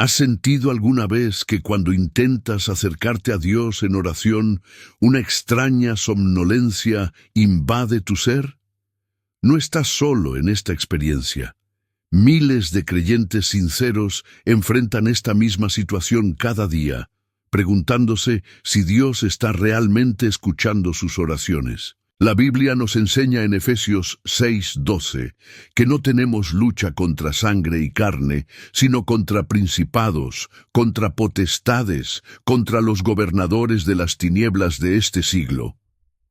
¿Has sentido alguna vez que cuando intentas acercarte a Dios en oración, una extraña somnolencia invade tu ser? No estás solo en esta experiencia. Miles de creyentes sinceros enfrentan esta misma situación cada día, preguntándose si Dios está realmente escuchando sus oraciones. La Biblia nos enseña en Efesios 6:12 que no tenemos lucha contra sangre y carne, sino contra principados, contra potestades, contra los gobernadores de las tinieblas de este siglo.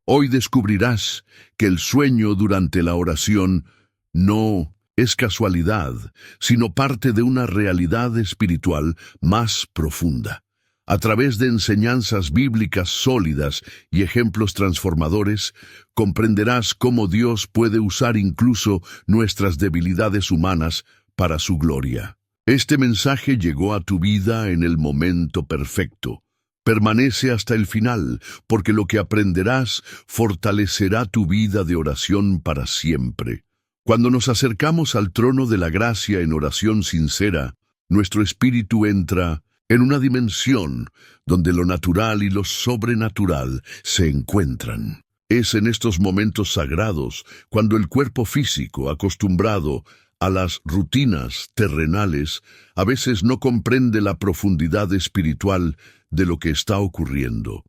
Hoy descubrirás que el sueño durante la oración no es casualidad, sino parte de una realidad espiritual más profunda. A través de enseñanzas bíblicas sólidas y ejemplos transformadores, comprenderás cómo Dios puede usar incluso nuestras debilidades humanas para su gloria. Este mensaje llegó a tu vida en el momento perfecto. Permanece hasta el final, porque lo que aprenderás fortalecerá tu vida de oración para siempre. Cuando nos acercamos al trono de la gracia en oración sincera, nuestro espíritu entra en una dimensión donde lo natural y lo sobrenatural se encuentran. Es en estos momentos sagrados cuando el cuerpo físico, acostumbrado a las rutinas terrenales, a veces no comprende la profundidad espiritual de lo que está ocurriendo.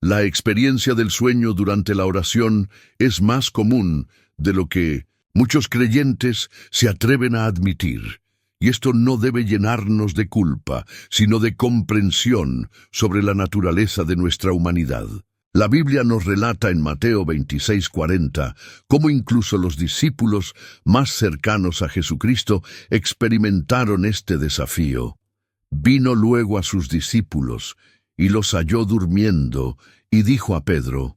La experiencia del sueño durante la oración es más común de lo que muchos creyentes se atreven a admitir. Y esto no debe llenarnos de culpa, sino de comprensión sobre la naturaleza de nuestra humanidad. La Biblia nos relata en Mateo 26:40 cómo incluso los discípulos más cercanos a Jesucristo experimentaron este desafío. Vino luego a sus discípulos y los halló durmiendo y dijo a Pedro: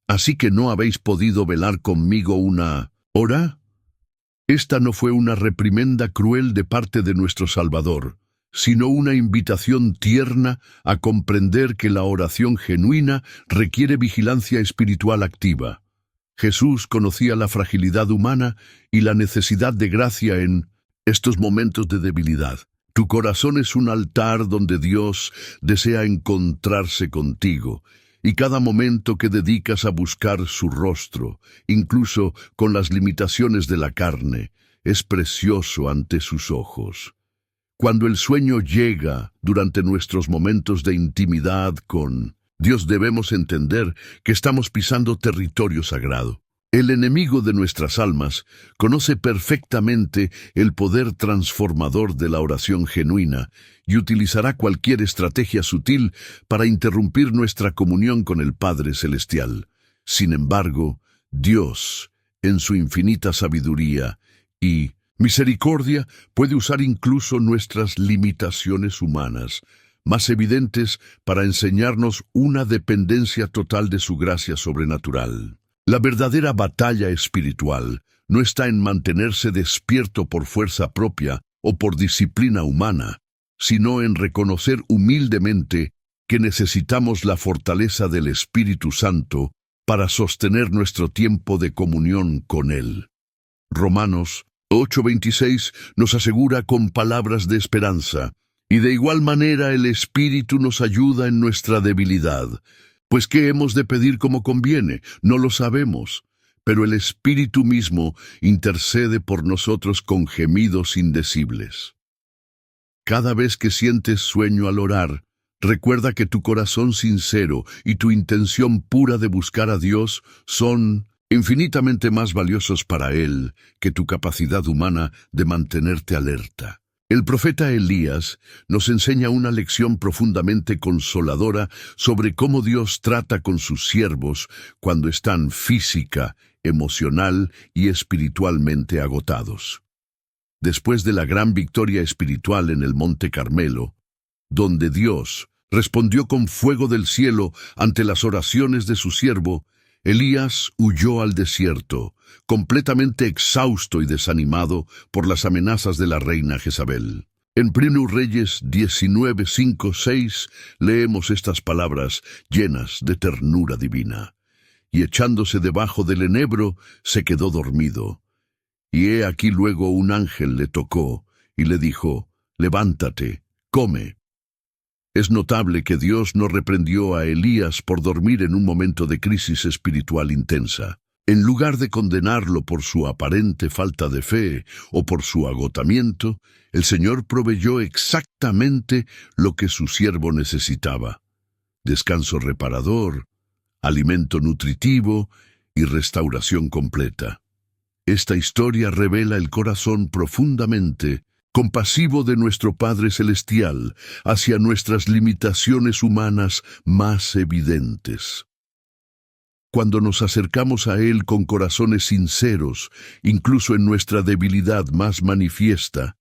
¿Así que no habéis podido velar conmigo una hora? Esta no fue una reprimenda cruel de parte de nuestro Salvador, sino una invitación tierna a comprender que la oración genuina requiere vigilancia espiritual activa. Jesús conocía la fragilidad humana y la necesidad de gracia en estos momentos de debilidad. Tu corazón es un altar donde Dios desea encontrarse contigo, y cada momento que dedicas a buscar su rostro, incluso con las limitaciones de la carne, es precioso ante sus ojos. Cuando el sueño llega durante nuestros momentos de intimidad con Dios, debemos entender que estamos pisando territorio sagrado. El enemigo de nuestras almas conoce perfectamente el poder transformador de la oración genuina y utilizará cualquier estrategia sutil para interrumpir nuestra comunión con el Padre Celestial. Sin embargo, Dios, en su infinita sabiduría y misericordia, puede usar incluso nuestras limitaciones humanas, más evidentes, para enseñarnos una dependencia total de su gracia sobrenatural. La verdadera batalla espiritual no está en mantenerse despierto por fuerza propia o por disciplina humana, sino en reconocer humildemente que necesitamos la fortaleza del Espíritu Santo para sostener nuestro tiempo de comunión con Él. Romanos 8:26 nos asegura con palabras de esperanza: y de igual manera el Espíritu nos ayuda en nuestra debilidad. Pues ¿qué hemos de pedir como conviene? No lo sabemos, pero el Espíritu mismo intercede por nosotros con gemidos indecibles. Cada vez que sientes sueño al orar, recuerda que tu corazón sincero y tu intención pura de buscar a Dios son infinitamente más valiosos para Él que tu capacidad humana de mantenerte alerta. El profeta Elías nos enseña una lección profundamente consoladora sobre cómo Dios trata con sus siervos cuando están física, emocional y espiritualmente agotados. Después de la gran victoria espiritual en el Monte Carmelo, donde Dios respondió con fuego del cielo ante las oraciones de su siervo, Elías huyó al desierto, completamente exhausto y desanimado por las amenazas de la reina Jezabel. En 1 Reyes 19:5-6 leemos estas palabras llenas de ternura divina. Y echándose debajo del enebro, se quedó dormido. Y he aquí luego un ángel le tocó y le dijo: levántate, come. Es notable que Dios no reprendió a Elías por dormir en un momento de crisis espiritual intensa. En lugar de condenarlo por su aparente falta de fe o por su agotamiento, el Señor proveyó exactamente lo que su siervo necesitaba: descanso reparador, alimento nutritivo y restauración completa. Esta historia revela el corazón profundamente compasivo de nuestro Padre Celestial hacia nuestras limitaciones humanas más evidentes. Cuando nos acercamos a Él con corazones sinceros, incluso en nuestra debilidad más manifiesta,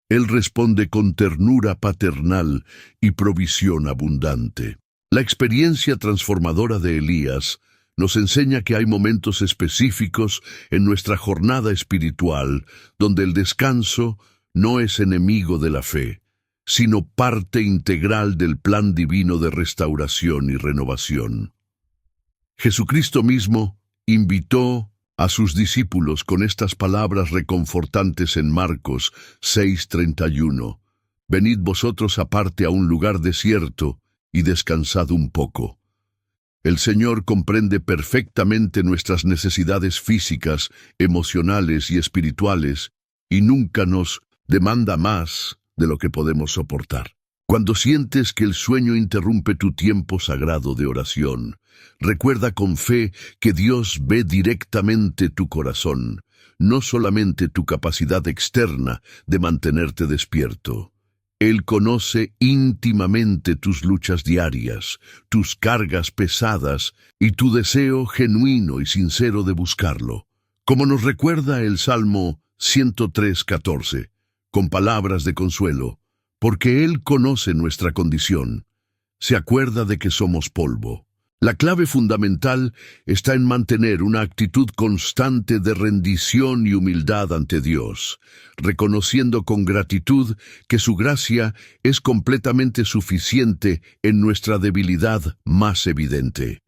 Él responde con ternura paternal y provisión abundante. La experiencia transformadora de Elías nos enseña que hay momentos específicos en nuestra jornada espiritual donde el descanso no es enemigo de la fe, sino parte integral del plan divino de restauración y renovación. Jesucristo mismo invitó a sus discípulos con estas palabras reconfortantes en Marcos 6:31. Venid vosotros aparte a un lugar desierto y descansad un poco. El Señor comprende perfectamente nuestras necesidades físicas, emocionales y espirituales, y nunca nos demanda más de lo que podemos soportar. Cuando sientes que el sueño interrumpe tu tiempo sagrado de oración, recuerda con fe que Dios ve directamente tu corazón, no solamente tu capacidad externa de mantenerte despierto. Él conoce íntimamente tus luchas diarias, tus cargas pesadas y tu deseo genuino y sincero de buscarlo. Como nos recuerda el Salmo 103:14, con palabras de consuelo, porque Él conoce nuestra condición, se acuerda de que somos polvo. La clave fundamental está en mantener una actitud constante de rendición y humildad ante Dios, reconociendo con gratitud que su gracia es completamente suficiente en nuestra debilidad más evidente.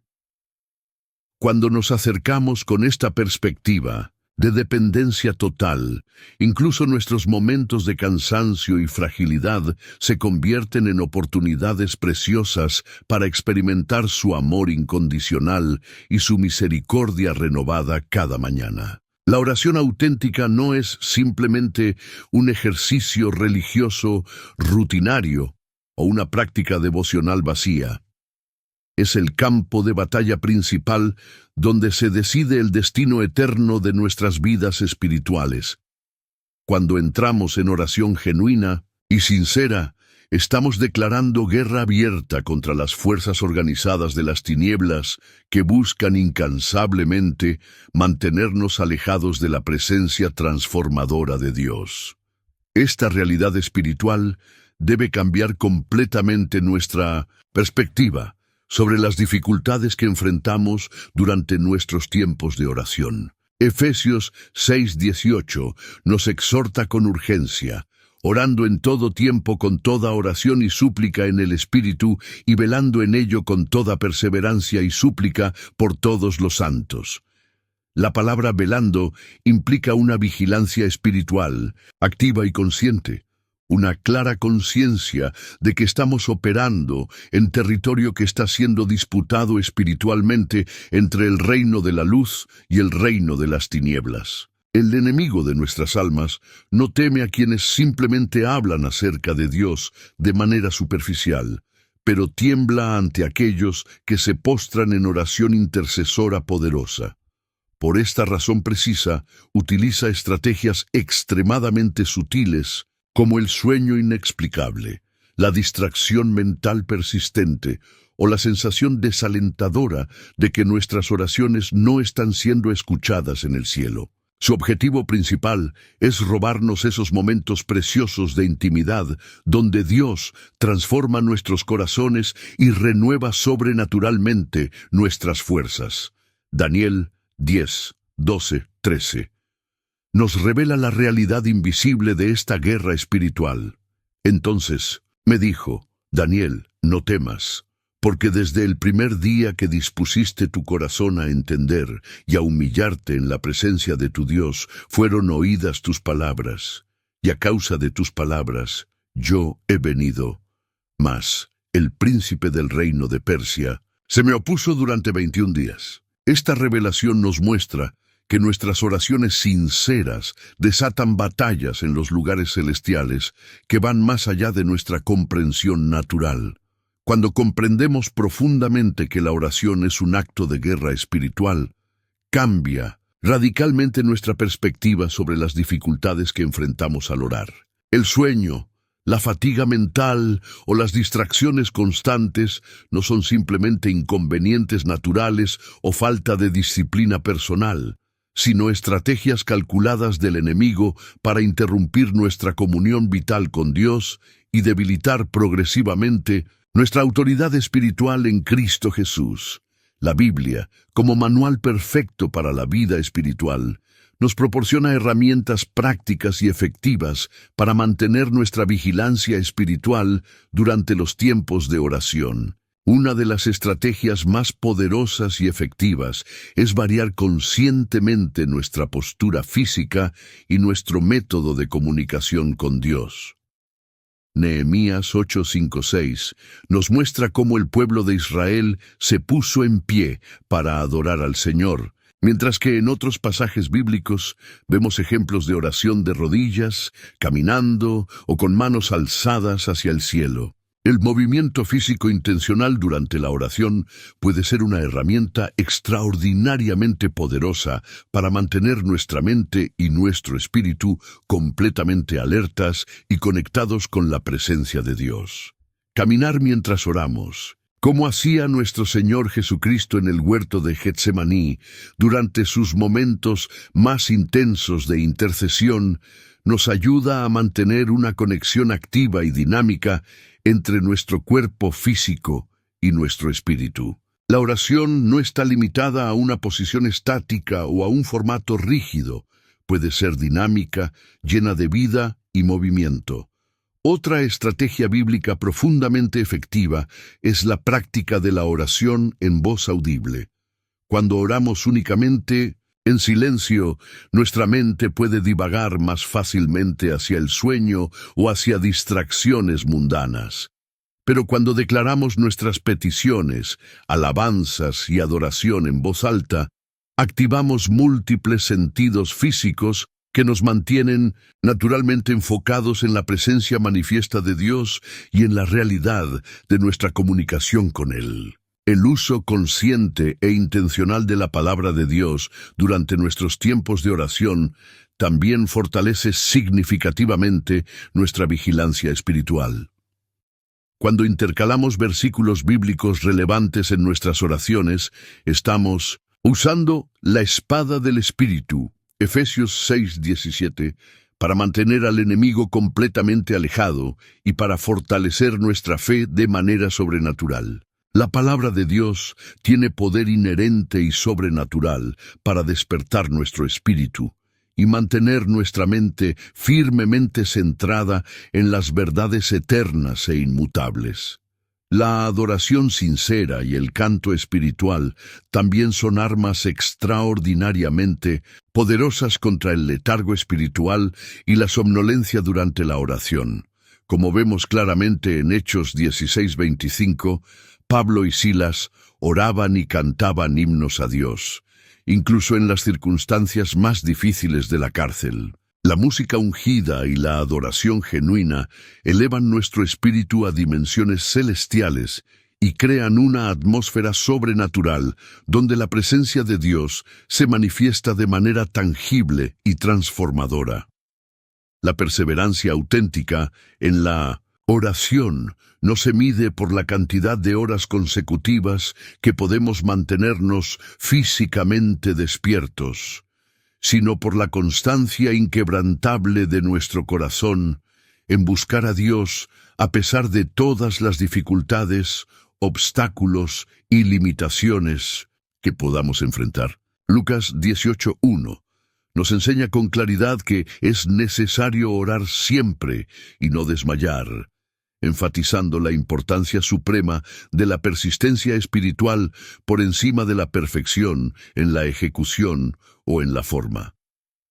Cuando nos acercamos con esta perspectiva de dependencia total, incluso nuestros momentos de cansancio y fragilidad se convierten en oportunidades preciosas para experimentar su amor incondicional y su misericordia renovada cada mañana. La oración auténtica no es simplemente un ejercicio religioso rutinario o una práctica devocional vacía. Es el campo de batalla principal donde se decide el destino eterno de nuestras vidas espirituales. Cuando entramos en oración genuina y sincera, estamos declarando guerra abierta contra las fuerzas organizadas de las tinieblas que buscan incansablemente mantenernos alejados de la presencia transformadora de Dios. Esta realidad espiritual debe cambiar completamente nuestra perspectiva sobre las dificultades que enfrentamos durante nuestros tiempos de oración. Efesios 6:18 nos exhorta con urgencia: orando en todo tiempo con toda oración y súplica en el Espíritu, y velando en ello con toda perseverancia y súplica por todos los santos. La palabra velando implica una vigilancia espiritual, activa y consciente, una clara conciencia de que estamos operando en territorio que está siendo disputado espiritualmente entre el reino de la luz y el reino de las tinieblas. El enemigo de nuestras almas no teme a quienes simplemente hablan acerca de Dios de manera superficial, pero tiembla ante aquellos que se postran en oración intercesora poderosa. Por esta razón precisa, utiliza estrategias extremadamente sutiles como el sueño inexplicable, la distracción mental persistente o la sensación desalentadora de que nuestras oraciones no están siendo escuchadas en el cielo. Su objetivo principal es robarnos esos momentos preciosos de intimidad donde Dios transforma nuestros corazones y renueva sobrenaturalmente nuestras fuerzas. Daniel 10:12-13 nos revela la realidad invisible de esta guerra espiritual. Entonces me dijo: Daniel, no temas, porque desde el primer día que dispusiste tu corazón a entender y a humillarte en la presencia de tu Dios, fueron oídas tus palabras, y a causa de tus palabras yo he venido. Mas el príncipe del reino de Persia se me opuso durante 21 días. Esta revelación nos muestra que nuestras oraciones sinceras desatan batallas en los lugares celestiales que van más allá de nuestra comprensión natural. Cuando comprendemos profundamente que la oración es un acto de guerra espiritual, cambia radicalmente nuestra perspectiva sobre las dificultades que enfrentamos al orar. El sueño, la fatiga mental o las distracciones constantes no son simplemente inconvenientes naturales o falta de disciplina personal, sino estrategias calculadas del enemigo para interrumpir nuestra comunión vital con Dios y debilitar progresivamente nuestra autoridad espiritual en Cristo Jesús. La Biblia, como manual perfecto para la vida espiritual, nos proporciona herramientas prácticas y efectivas para mantener nuestra vigilancia espiritual durante los tiempos de oración. Una de las estrategias más poderosas y efectivas es variar conscientemente nuestra postura física y nuestro método de comunicación con Dios. Nehemías 8:5-6 nos muestra cómo el pueblo de Israel se puso en pie para adorar al Señor, mientras que en otros pasajes bíblicos vemos ejemplos de oración de rodillas, caminando o con manos alzadas hacia el cielo. El movimiento físico intencional durante la oración puede ser una herramienta extraordinariamente poderosa para mantener nuestra mente y nuestro espíritu completamente alertas y conectados con la presencia de Dios. Caminar mientras oramos, como hacía nuestro Señor Jesucristo en el huerto de Getsemaní durante sus momentos más intensos de intercesión, nos ayuda a mantener una conexión activa y dinámica entre nuestro cuerpo físico y nuestro espíritu. La oración no está limitada a una posición estática o a un formato rígido. Puede ser dinámica, llena de vida y movimiento. Otra estrategia bíblica profundamente efectiva es la práctica de la oración en voz audible. Cuando oramos únicamente en silencio, nuestra mente puede divagar más fácilmente hacia el sueño o hacia distracciones mundanas. Pero cuando declaramos nuestras peticiones, alabanzas y adoración en voz alta, activamos múltiples sentidos físicos que nos mantienen naturalmente enfocados en la presencia manifiesta de Dios y en la realidad de nuestra comunicación con Él. El uso consciente e intencional de la palabra de Dios durante nuestros tiempos de oración también fortalece significativamente nuestra vigilancia espiritual. Cuando intercalamos versículos bíblicos relevantes en nuestras oraciones, estamos usando la espada del Espíritu, Efesios 6:17, para mantener al enemigo completamente alejado y para fortalecer nuestra fe de manera sobrenatural. La palabra de Dios tiene poder inherente y sobrenatural para despertar nuestro espíritu y mantener nuestra mente firmemente centrada en las verdades eternas e inmutables. La adoración sincera y el canto espiritual también son armas extraordinariamente poderosas contra el letargo espiritual y la somnolencia durante la oración. Como vemos claramente en Hechos 16:25, Pablo y Silas oraban y cantaban himnos a Dios, incluso en las circunstancias más difíciles de la cárcel. La música ungida y la adoración genuina elevan nuestro espíritu a dimensiones celestiales y crean una atmósfera sobrenatural donde la presencia de Dios se manifiesta de manera tangible y transformadora. La perseverancia auténtica en la oración no se mide por la cantidad de horas consecutivas que podemos mantenernos físicamente despiertos, sino por la constancia inquebrantable de nuestro corazón en buscar a Dios a pesar de todas las dificultades, obstáculos y limitaciones que podamos enfrentar. Lucas 18:1 nos enseña con claridad que es necesario orar siempre y no desmayar, enfatizando la importancia suprema de la persistencia espiritual por encima de la perfección en la ejecución o en la forma.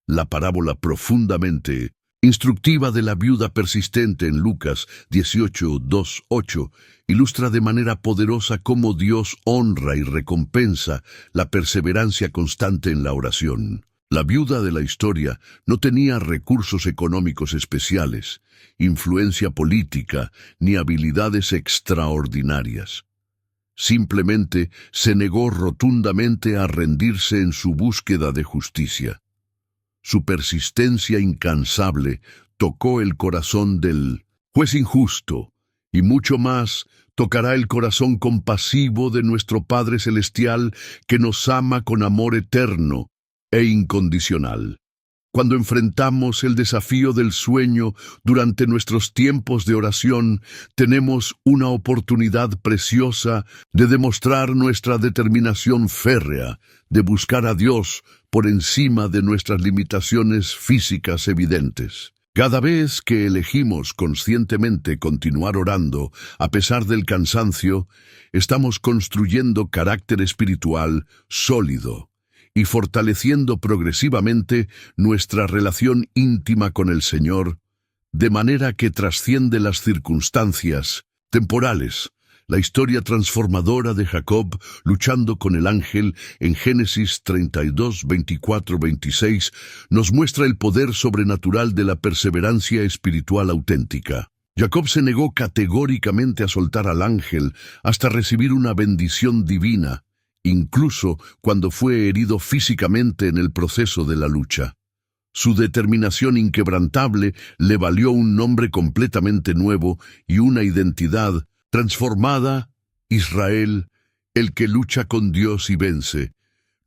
La parábola profundamente instructiva de la viuda persistente en Lucas 18:2-8, ilustra de manera poderosa cómo Dios honra y recompensa la perseverancia constante en la oración. La viuda de la historia no tenía recursos económicos especiales, influencia política ni habilidades extraordinarias. Simplemente se negó rotundamente a rendirse en su búsqueda de justicia. Su persistencia incansable tocó el corazón del juez injusto, y mucho más tocará el corazón compasivo de nuestro Padre Celestial, que nos ama con amor eterno e incondicional. Cuando enfrentamos el desafío del sueño durante nuestros tiempos de oración, tenemos una oportunidad preciosa de demostrar nuestra determinación férrea de buscar a Dios por encima de nuestras limitaciones físicas evidentes. Cada vez que elegimos conscientemente continuar orando a pesar del cansancio, estamos construyendo carácter espiritual sólido y fortaleciendo progresivamente nuestra relación íntima con el Señor, de manera que trasciende las circunstancias temporales. La historia transformadora de Jacob luchando con el ángel en Génesis 32, 24, 26 nos muestra el poder sobrenatural de la perseverancia espiritual auténtica. Jacob se negó categóricamente a soltar al ángel hasta recibir una bendición divina, incluso cuando fue herido físicamente en el proceso de la lucha. Su determinación inquebrantable le valió un nombre completamente nuevo y una identidad transformada: Israel, el que lucha con Dios y vence.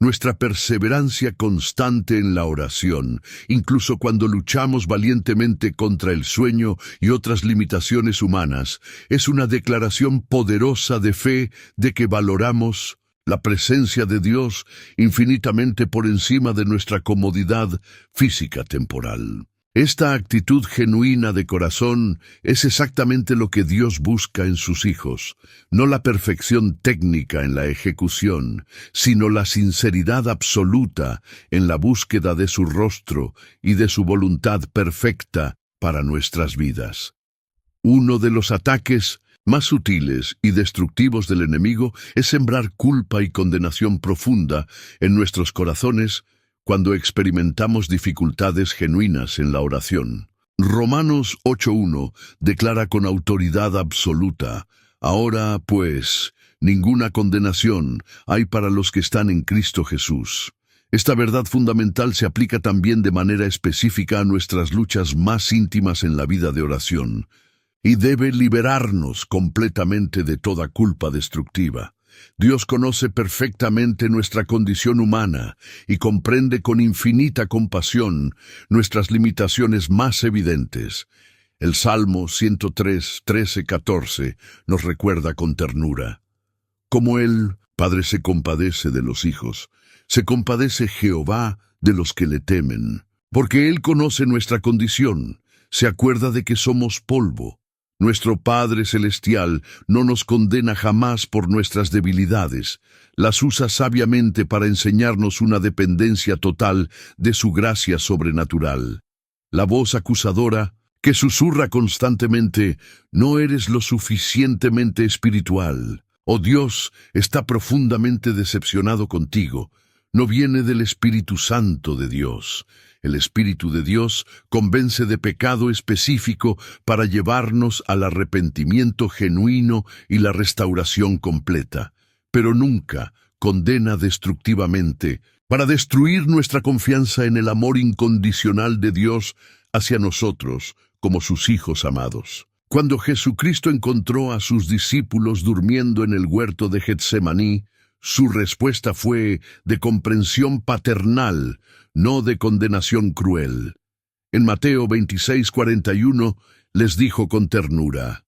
Nuestra perseverancia constante en la oración, incluso cuando luchamos valientemente contra el sueño y otras limitaciones humanas, es una declaración poderosa de fe de que valoramos la presencia de Dios infinitamente por encima de nuestra comodidad física temporal. Esta actitud genuina de corazón es exactamente lo que Dios busca en sus hijos, no la perfección técnica en la ejecución, sino la sinceridad absoluta en la búsqueda de su rostro y de su voluntad perfecta para nuestras vidas. Uno de los ataques más sutiles y destructivos del enemigo es sembrar culpa y condenación profunda en nuestros corazones cuando experimentamos dificultades genuinas en la oración. Romanos 8:1 declara con autoridad absoluta: Ahora, pues, ninguna condenación hay para los que están en Cristo Jesús. Esta verdad fundamental se aplica también de manera específica a nuestras luchas más íntimas en la vida de oración, y debe liberarnos completamente de toda culpa destructiva. Dios conoce perfectamente nuestra condición humana y comprende con infinita compasión nuestras limitaciones más evidentes. El Salmo 103, 13, 14 nos recuerda con ternura: Como el Padre se compadece de los hijos, se compadece Jehová de los que le temen. Porque Él conoce nuestra condición, se acuerda de que somos polvo. Nuestro Padre Celestial no nos condena jamás por nuestras debilidades, las usa sabiamente para enseñarnos una dependencia total de su gracia sobrenatural. La voz acusadora, que susurra constantemente: no eres lo suficientemente espiritual, o Dios está profundamente decepcionado contigo, no viene del Espíritu Santo de Dios. El Espíritu de Dios convence de pecado específico para llevarnos al arrepentimiento genuino y la restauración completa, pero nunca condena destructivamente para destruir nuestra confianza en el amor incondicional de Dios hacia nosotros como sus hijos amados. Cuando Jesucristo encontró a sus discípulos durmiendo en el huerto de Getsemaní, su respuesta fue de comprensión paternal, no de condenación cruel. En Mateo 26:41 les dijo con ternura: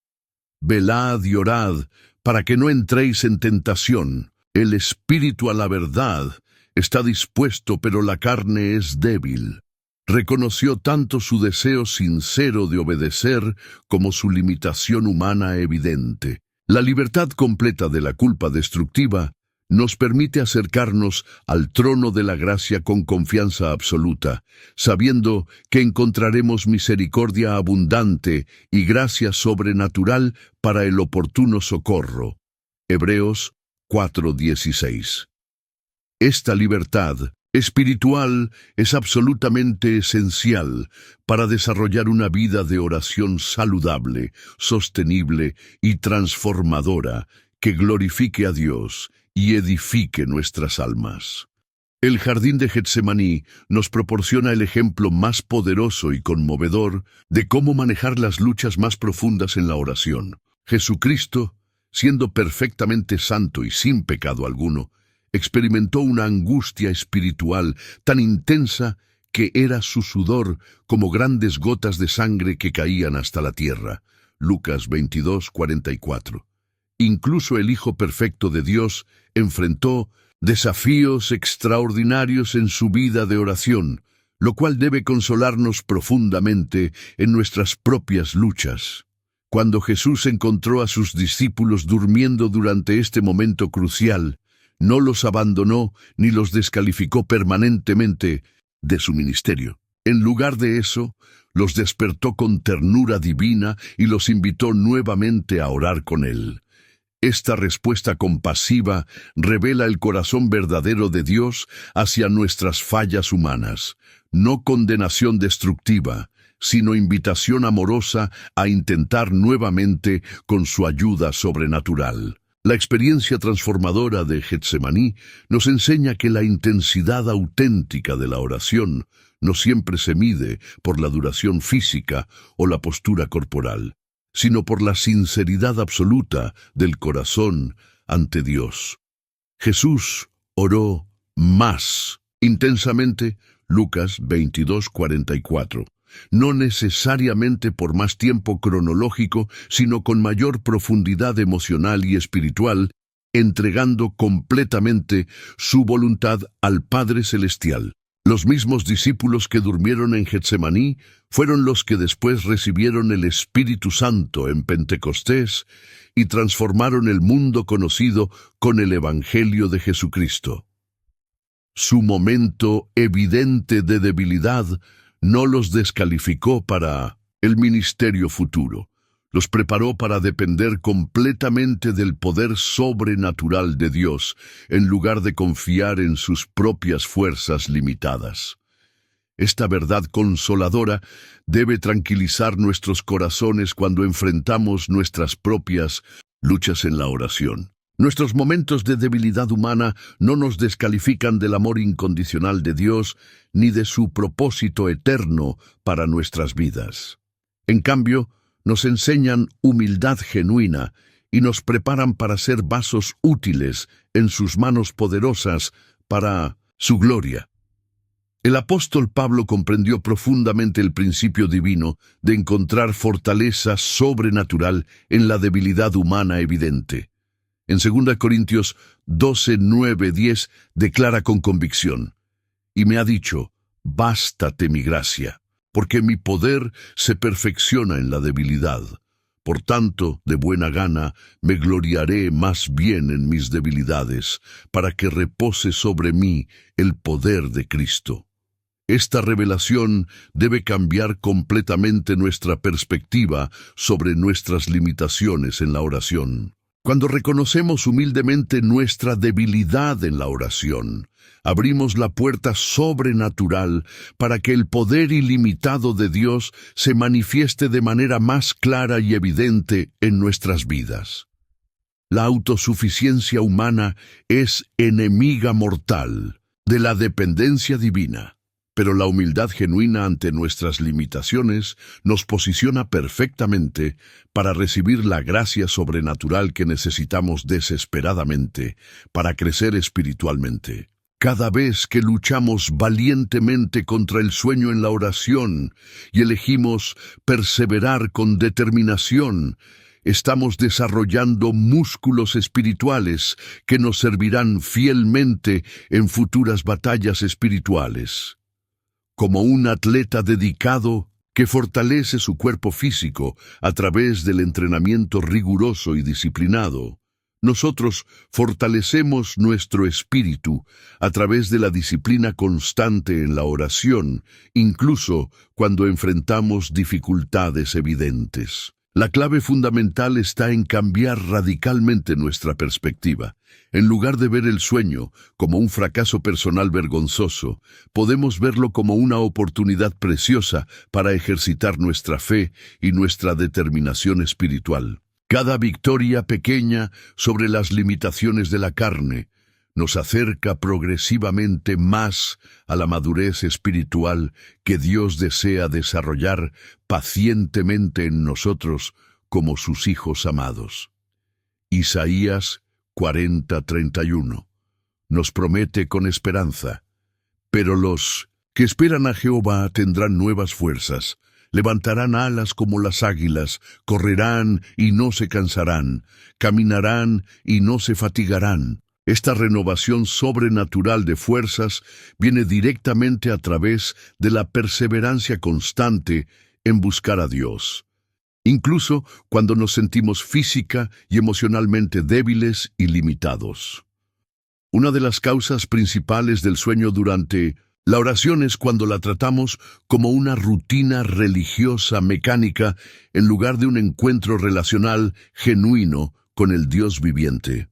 Velad y orad para que no entréis en tentación. El espíritu a la verdad está dispuesto, pero la carne es débil. Reconoció tanto su deseo sincero de obedecer como su limitación humana evidente. La libertad completa de la culpa destructiva nos permite acercarnos al trono de la gracia con confianza absoluta, sabiendo que encontraremos misericordia abundante y gracia sobrenatural para el oportuno socorro. Hebreos 4:16. Esta libertad espiritual es absolutamente esencial para desarrollar una vida de oración saludable, sostenible y transformadora que glorifique a Dios y edifique nuestras almas. El jardín de Getsemaní nos proporciona el ejemplo más poderoso y conmovedor de cómo manejar las luchas más profundas en la oración. Jesucristo, siendo perfectamente santo y sin pecado alguno, experimentó una angustia espiritual tan intensa que era su sudor como grandes gotas de sangre que caían hasta la tierra. Lucas 22:44. Incluso el Hijo perfecto de Dios enfrentó desafíos extraordinarios en su vida de oración, lo cual debe consolarnos profundamente en nuestras propias luchas. Cuando Jesús encontró a sus discípulos durmiendo durante este momento crucial, no los abandonó ni los descalificó permanentemente de su ministerio. En lugar de eso, los despertó con ternura divina y los invitó nuevamente a orar con él. Esta respuesta compasiva revela el corazón verdadero de Dios hacia nuestras fallas humanas, no condenación destructiva, sino invitación amorosa a intentar nuevamente con su ayuda sobrenatural. La experiencia transformadora de Getsemaní nos enseña que la intensidad auténtica de la oración no siempre se mide por la duración física o la postura corporal, sino por la sinceridad absoluta del corazón ante Dios. Jesús oró más intensamente, Lucas 22:44. No necesariamente por más tiempo cronológico, sino con mayor profundidad emocional y espiritual, entregando completamente su voluntad al Padre Celestial. Los mismos discípulos que durmieron en Getsemaní fueron los que después recibieron el Espíritu Santo en Pentecostés y transformaron el mundo conocido con el Evangelio de Jesucristo. Su momento evidente de debilidad no los descalificó para el ministerio futuro. Los preparó para depender completamente del poder sobrenatural de Dios, en lugar de confiar en sus propias fuerzas limitadas. Esta verdad consoladora debe tranquilizar nuestros corazones cuando enfrentamos nuestras propias luchas en la oración. Nuestros momentos de debilidad humana no nos descalifican del amor incondicional de Dios ni de su propósito eterno para nuestras vidas. En cambio, nos enseñan humildad genuina y nos preparan para ser vasos útiles en sus manos poderosas para su gloria. El apóstol Pablo comprendió profundamente el principio divino de encontrar fortaleza sobrenatural en la debilidad humana evidente. En 2 Corintios 12:9-10 declara con convicción: «Y me ha dicho, bástate mi gracia, porque mi poder se perfecciona en la debilidad. Por tanto, de buena gana, me gloriaré más bien en mis debilidades, para que repose sobre mí el poder de Cristo». Esta revelación debe cambiar completamente nuestra perspectiva sobre nuestras limitaciones en la oración. Cuando reconocemos humildemente nuestra debilidad en la oración, abrimos la puerta sobrenatural para que el poder ilimitado de Dios se manifieste de manera más clara y evidente en nuestras vidas. La autosuficiencia humana es enemiga mortal de la dependencia divina. Pero la humildad genuina ante nuestras limitaciones nos posiciona perfectamente para recibir la gracia sobrenatural que necesitamos desesperadamente para crecer espiritualmente. Cada vez que luchamos valientemente contra el sueño en la oración y elegimos perseverar con determinación, estamos desarrollando músculos espirituales que nos servirán fielmente en futuras batallas espirituales. Como un atleta dedicado que fortalece su cuerpo físico a través del entrenamiento riguroso y disciplinado, Nosotros fortalecemos nuestro espíritu a través de la disciplina constante en la oración, incluso cuando enfrentamos dificultades evidentes. La clave fundamental está en cambiar radicalmente nuestra perspectiva. En lugar de ver el sueño como un fracaso personal vergonzoso, podemos verlo como una oportunidad preciosa para ejercitar nuestra fe y nuestra determinación espiritual. Cada victoria pequeña sobre las limitaciones de la carne nos acerca progresivamente más a la madurez espiritual que Dios desea desarrollar pacientemente en nosotros como sus hijos amados. Isaías 40:31 nos promete con esperanza: pero los que esperan a Jehová tendrán nuevas fuerzas, levantarán alas como las águilas, correrán y no se cansarán, caminarán y no se fatigarán. Esta renovación sobrenatural de fuerzas viene directamente a través de la perseverancia constante en buscar a Dios, incluso cuando nos sentimos física y emocionalmente débiles y limitados. Una de las causas principales del sueño durante la oración es cuando la tratamos como una rutina religiosa mecánica en lugar de un encuentro relacional genuino con el Dios viviente.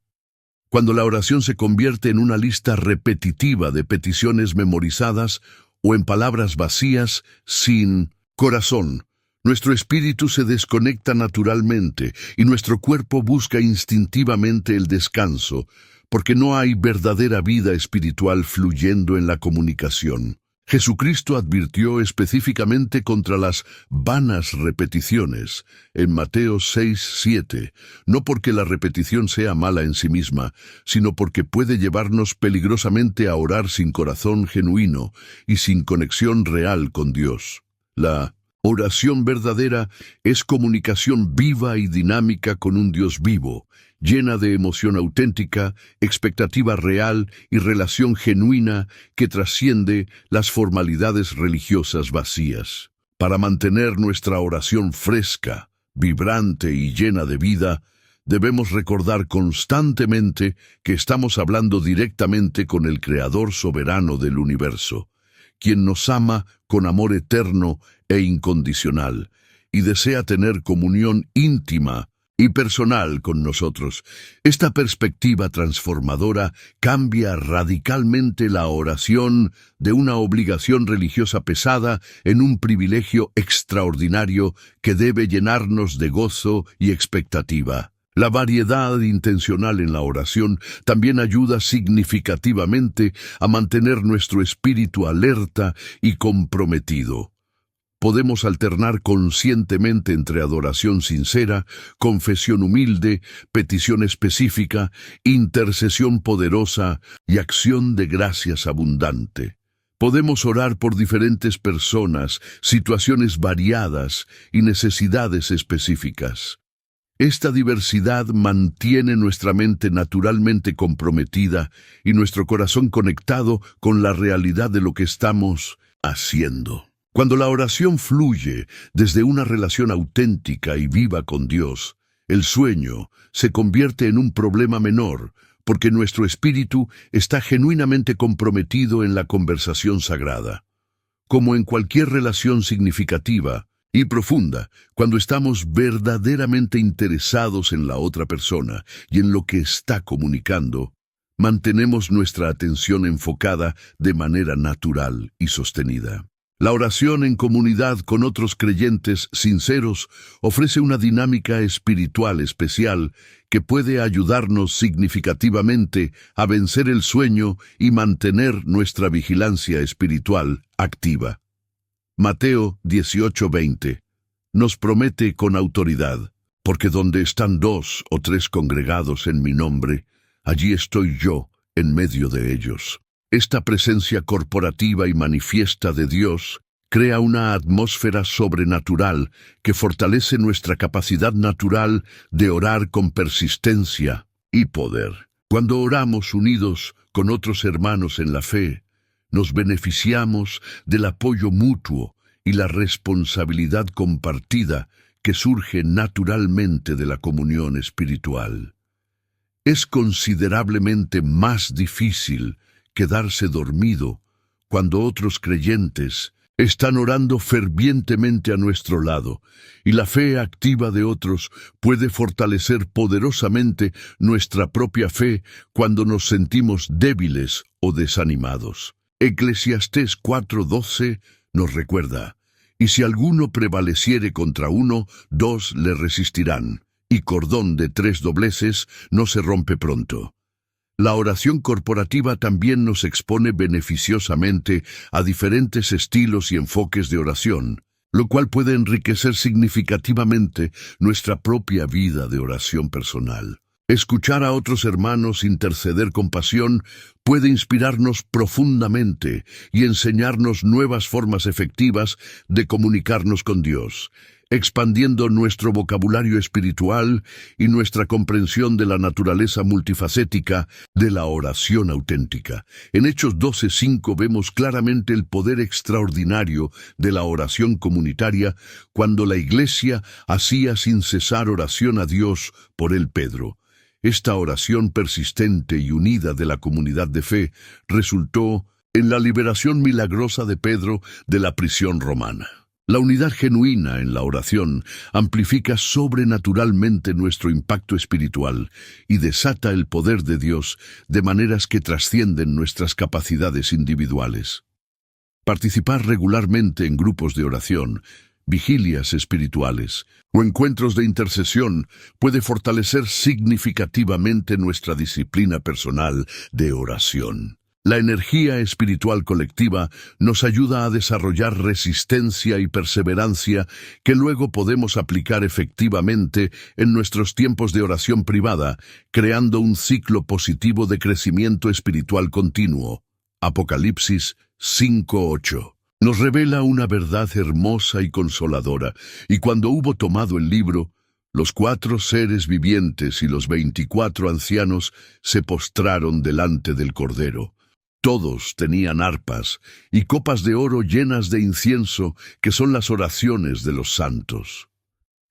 Cuando la oración se convierte en una lista repetitiva de peticiones memorizadas o en palabras vacías sin corazón, nuestro espíritu se desconecta naturalmente y nuestro cuerpo busca instintivamente el descanso, porque no hay verdadera vida espiritual fluyendo en la comunicación. Jesucristo advirtió específicamente contra las vanas repeticiones en Mateo 6:7, no porque la repetición sea mala en sí misma, sino porque puede llevarnos peligrosamente a orar sin corazón genuino y sin conexión real con Dios. La oración verdadera es comunicación viva y dinámica con un Dios vivo, llena de emoción auténtica, expectativa real y relación genuina que trasciende las formalidades religiosas vacías. Para mantener nuestra oración fresca, vibrante y llena de vida, debemos recordar constantemente que estamos hablando directamente con el Creador soberano del universo, quien nos ama con amor eterno e incondicional y desea tener comunión íntima y personal con nosotros. Esta perspectiva transformadora cambia radicalmente la oración de una obligación religiosa pesada en un privilegio extraordinario que debe llenarnos de gozo y expectativa. La variedad intencional en la oración también ayuda significativamente a mantener nuestro espíritu alerta y comprometido. Podemos alternar conscientemente entre adoración sincera, confesión humilde, petición específica, intercesión poderosa y acción de gracias abundante. Podemos orar por diferentes personas, situaciones variadas y necesidades específicas. Esta diversidad mantiene nuestra mente naturalmente comprometida y nuestro corazón conectado con la realidad de lo que estamos haciendo. Cuando la oración fluye desde una relación auténtica y viva con Dios, el sueño se convierte en un problema menor, porque nuestro espíritu está genuinamente comprometido en la conversación sagrada. Como en cualquier relación significativa y profunda, cuando estamos verdaderamente interesados en la otra persona y en lo que está comunicando, mantenemos nuestra atención enfocada de manera natural y sostenida. La oración en comunidad con otros creyentes sinceros ofrece una dinámica espiritual especial que puede ayudarnos significativamente a vencer el sueño y mantener nuestra vigilancia espiritual activa. Mateo 18:20 nos promete con autoridad: porque donde están 2 o 3 congregados en mi nombre, allí estoy yo en medio de ellos. Esta presencia corporativa y manifiesta de Dios crea una atmósfera sobrenatural que fortalece nuestra capacidad natural de orar con persistencia y poder. Cuando oramos unidos con otros hermanos en la fe, nos beneficiamos del apoyo mutuo y la responsabilidad compartida que surge naturalmente de la comunión espiritual. Es considerablemente más difícil quedarse dormido cuando otros creyentes están orando fervientemente a nuestro lado, y la fe activa de otros puede fortalecer poderosamente nuestra propia fe cuando nos sentimos débiles o desanimados. Eclesiastés 4:12 nos recuerda: y si alguno prevaleciere contra uno, dos le resistirán, y cordón de 3 dobleces no se rompe pronto. La oración corporativa también nos expone beneficiosamente a diferentes estilos y enfoques de oración, lo cual puede enriquecer significativamente nuestra propia vida de oración personal. Escuchar a otros hermanos interceder con pasión puede inspirarnos profundamente y enseñarnos nuevas formas efectivas de comunicarnos con Dios, expandiendo nuestro vocabulario espiritual y nuestra comprensión de la naturaleza multifacética de la oración auténtica. En Hechos 12:5 vemos claramente el poder extraordinario de la oración comunitaria cuando la Iglesia hacía sin cesar oración a Dios por el Pedro. Esta oración persistente y unida de la comunidad de fe resultó en la liberación milagrosa de Pedro de la prisión romana. La unidad genuina en la oración amplifica sobrenaturalmente nuestro impacto espiritual y desata el poder de Dios de maneras que trascienden nuestras capacidades individuales. Participar regularmente en grupos de oración, vigilias espirituales o encuentros de intercesión puede fortalecer significativamente nuestra disciplina personal de oración. La energía espiritual colectiva nos ayuda a desarrollar resistencia y perseverancia que luego podemos aplicar efectivamente en nuestros tiempos de oración privada, creando un ciclo positivo de crecimiento espiritual continuo. Apocalipsis 5:8 nos revela una verdad hermosa y consoladora, y cuando hubo tomado el libro, los 4 seres vivientes y los 24 ancianos se postraron delante del Cordero. Todos tenían arpas y copas de oro llenas de incienso, que son las oraciones de los santos.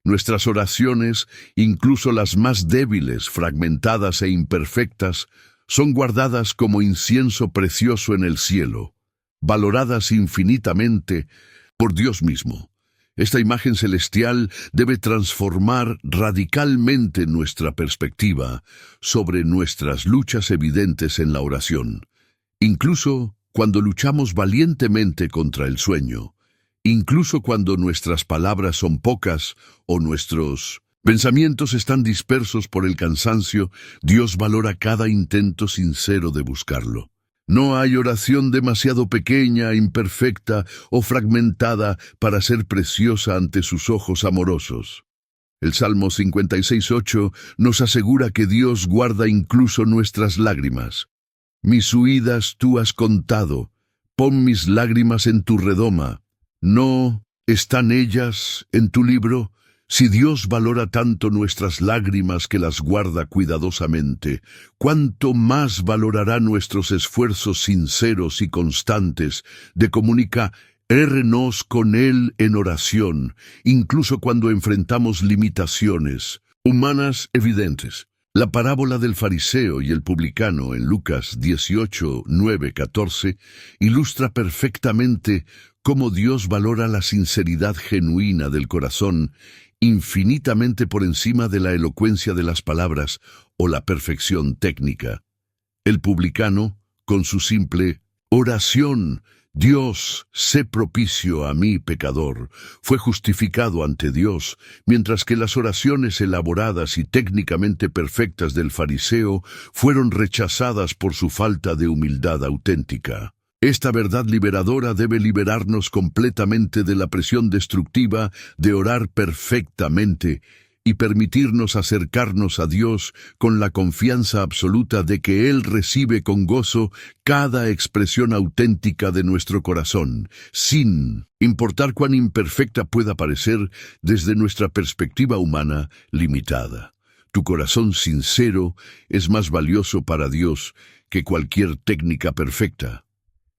Nuestras oraciones, incluso las más débiles, fragmentadas e imperfectas, son guardadas como incienso precioso en el cielo, valoradas infinitamente por Dios mismo. Esta imagen celestial debe transformar radicalmente nuestra perspectiva sobre nuestras luchas evidentes en la oración. Incluso cuando luchamos valientemente contra el sueño, incluso cuando nuestras palabras son pocas o nuestros pensamientos están dispersos por el cansancio, Dios valora cada intento sincero de buscarlo. No hay oración demasiado pequeña, imperfecta o fragmentada para ser preciosa ante sus ojos amorosos. El Salmo 56:8 nos asegura que Dios guarda incluso nuestras lágrimas. Mis huidas tú has contado, pon mis lágrimas en tu redoma. ¿No están ellas en tu libro? Si Dios valora tanto nuestras lágrimas que las guarda cuidadosamente, ¿cuánto más valorará nuestros esfuerzos sinceros y constantes de comunicarnos con Él en oración, incluso cuando enfrentamos limitaciones humanas evidentes? La parábola del fariseo y el publicano en Lucas 18:9-14 ilustra perfectamente cómo Dios valora la sinceridad genuina del corazón infinitamente por encima de la elocuencia de las palabras o la perfección técnica. El publicano, con su simple oración, Dios, sé propicio a mí, pecador, fue justificado ante Dios, mientras que las oraciones elaboradas y técnicamente perfectas del fariseo fueron rechazadas por su falta de humildad auténtica. Esta verdad liberadora debe liberarnos completamente de la presión destructiva de orar perfectamente y permitirnos acercarnos a Dios con la confianza absoluta de que Él recibe con gozo cada expresión auténtica de nuestro corazón, sin importar cuán imperfecta pueda parecer desde nuestra perspectiva humana limitada. Tu corazón sincero es más valioso para Dios que cualquier técnica perfecta.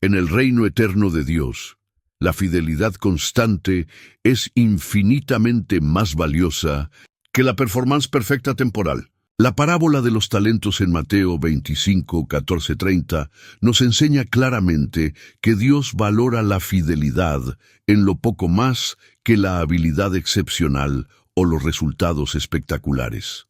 En el reino eterno de Dios, la fidelidad constante es infinitamente más valiosa que la performance perfecta temporal. La parábola de los talentos en Mateo 25, 14, 30 nos enseña claramente que Dios valora la fidelidad en lo poco más que la habilidad excepcional o los resultados espectaculares.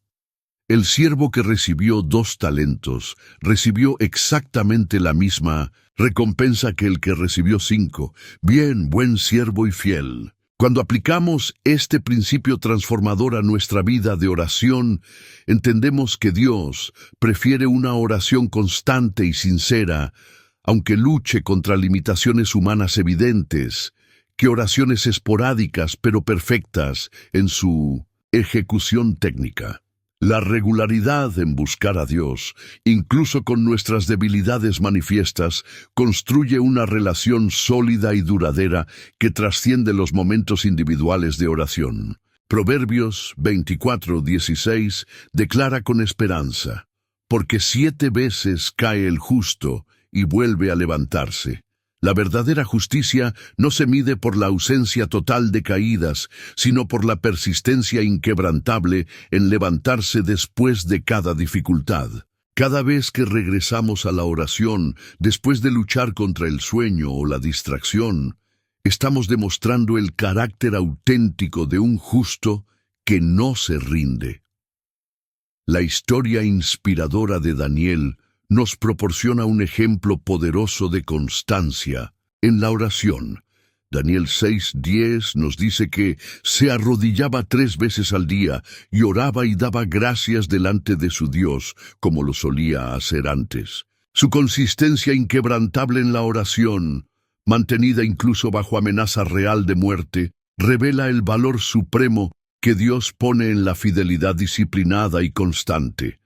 El siervo que recibió 2 talentos recibió exactamente la misma recompensa que el que recibió 5. Bien, buen siervo y fiel. Cuando aplicamos este principio transformador a nuestra vida de oración, entendemos que Dios prefiere una oración constante y sincera, aunque luche contra limitaciones humanas evidentes, que oraciones esporádicas pero perfectas en su ejecución técnica. La regularidad en buscar a Dios, incluso con nuestras debilidades manifiestas, construye una relación sólida y duradera que trasciende los momentos individuales de oración. Proverbios 24:16 declara con esperanza: porque 7 veces cae el justo y vuelve a levantarse. La verdadera justicia no se mide por la ausencia total de caídas, sino por la persistencia inquebrantable en levantarse después de cada dificultad. Cada vez que regresamos a la oración, después de luchar contra el sueño o la distracción, estamos demostrando el carácter auténtico de un justo que no se rinde. La historia inspiradora de Daniel nos proporciona un ejemplo poderoso de constancia en la oración. Daniel 6:10 nos dice que se arrodillaba 3 veces al día y oraba y daba gracias delante de su Dios, como lo solía hacer antes. Su consistencia inquebrantable en la oración, mantenida incluso bajo amenaza real de muerte, revela el valor supremo que Dios pone en la fidelidad disciplinada y constante.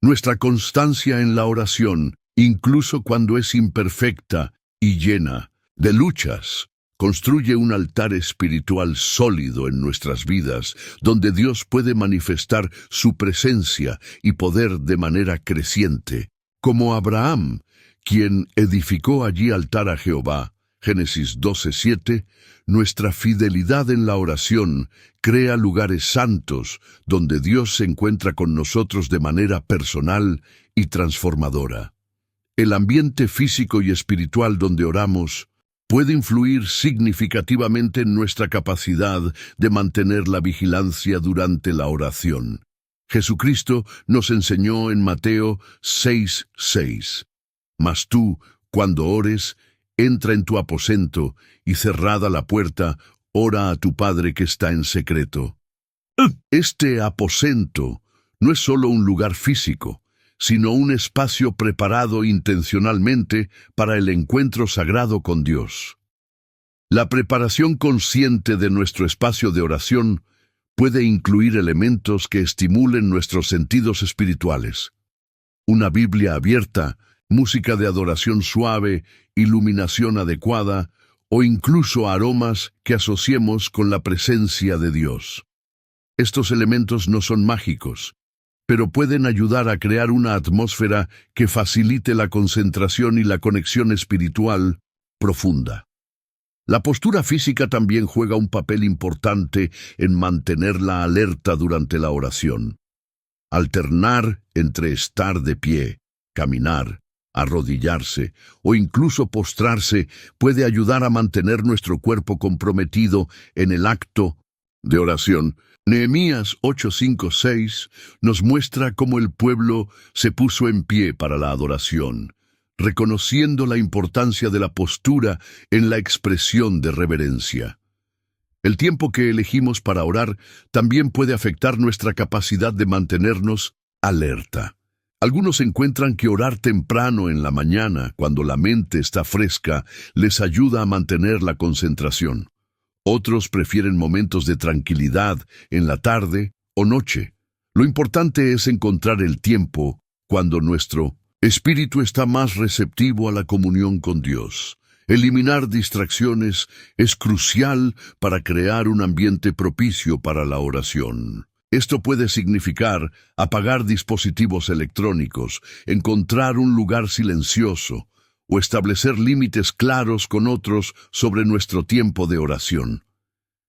Nuestra constancia en la oración, incluso cuando es imperfecta y llena de luchas, construye un altar espiritual sólido en nuestras vidas, donde Dios puede manifestar su presencia y poder de manera creciente. Como Abraham, quien edificó allí altar a Jehová, Génesis 12:7, nuestra fidelidad en la oración crea lugares santos donde Dios se encuentra con nosotros de manera personal y transformadora. El ambiente físico y espiritual donde oramos puede influir significativamente en nuestra capacidad de mantener la vigilancia durante la oración. Jesucristo nos enseñó en Mateo 6:6: Mas tú, cuando ores, entra en tu aposento y cerrada la puerta, ora a tu Padre que está en secreto. Este aposento no es solo un lugar físico, sino un espacio preparado intencionalmente para el encuentro sagrado con Dios. La preparación consciente de nuestro espacio de oración puede incluir elementos que estimulen nuestros sentidos espirituales. Una Biblia abierta, música de adoración suave, iluminación adecuada o incluso aromas que asociemos con la presencia de Dios. Estos elementos no son mágicos, pero pueden ayudar a crear una atmósfera que facilite la concentración y la conexión espiritual profunda. La postura física también juega un papel importante en mantenerla alerta durante la oración. Alternar entre estar de pie, caminar, arrodillarse o incluso postrarse puede ayudar a mantener nuestro cuerpo comprometido en el acto de oración. Nehemías 8:5-6 nos muestra cómo el pueblo se puso en pie para la adoración, reconociendo la importancia de la postura en la expresión de reverencia. El tiempo que elegimos para orar también puede afectar nuestra capacidad de mantenernos alerta. Algunos encuentran que orar temprano en la mañana, cuando la mente está fresca, les ayuda a mantener la concentración. Otros prefieren momentos de tranquilidad en la tarde o noche. Lo importante es encontrar el tiempo cuando nuestro espíritu está más receptivo a la comunión con Dios. Eliminar distracciones es crucial para crear un ambiente propicio para la oración. Esto puede significar apagar dispositivos electrónicos, encontrar un lugar silencioso o establecer límites claros con otros sobre nuestro tiempo de oración.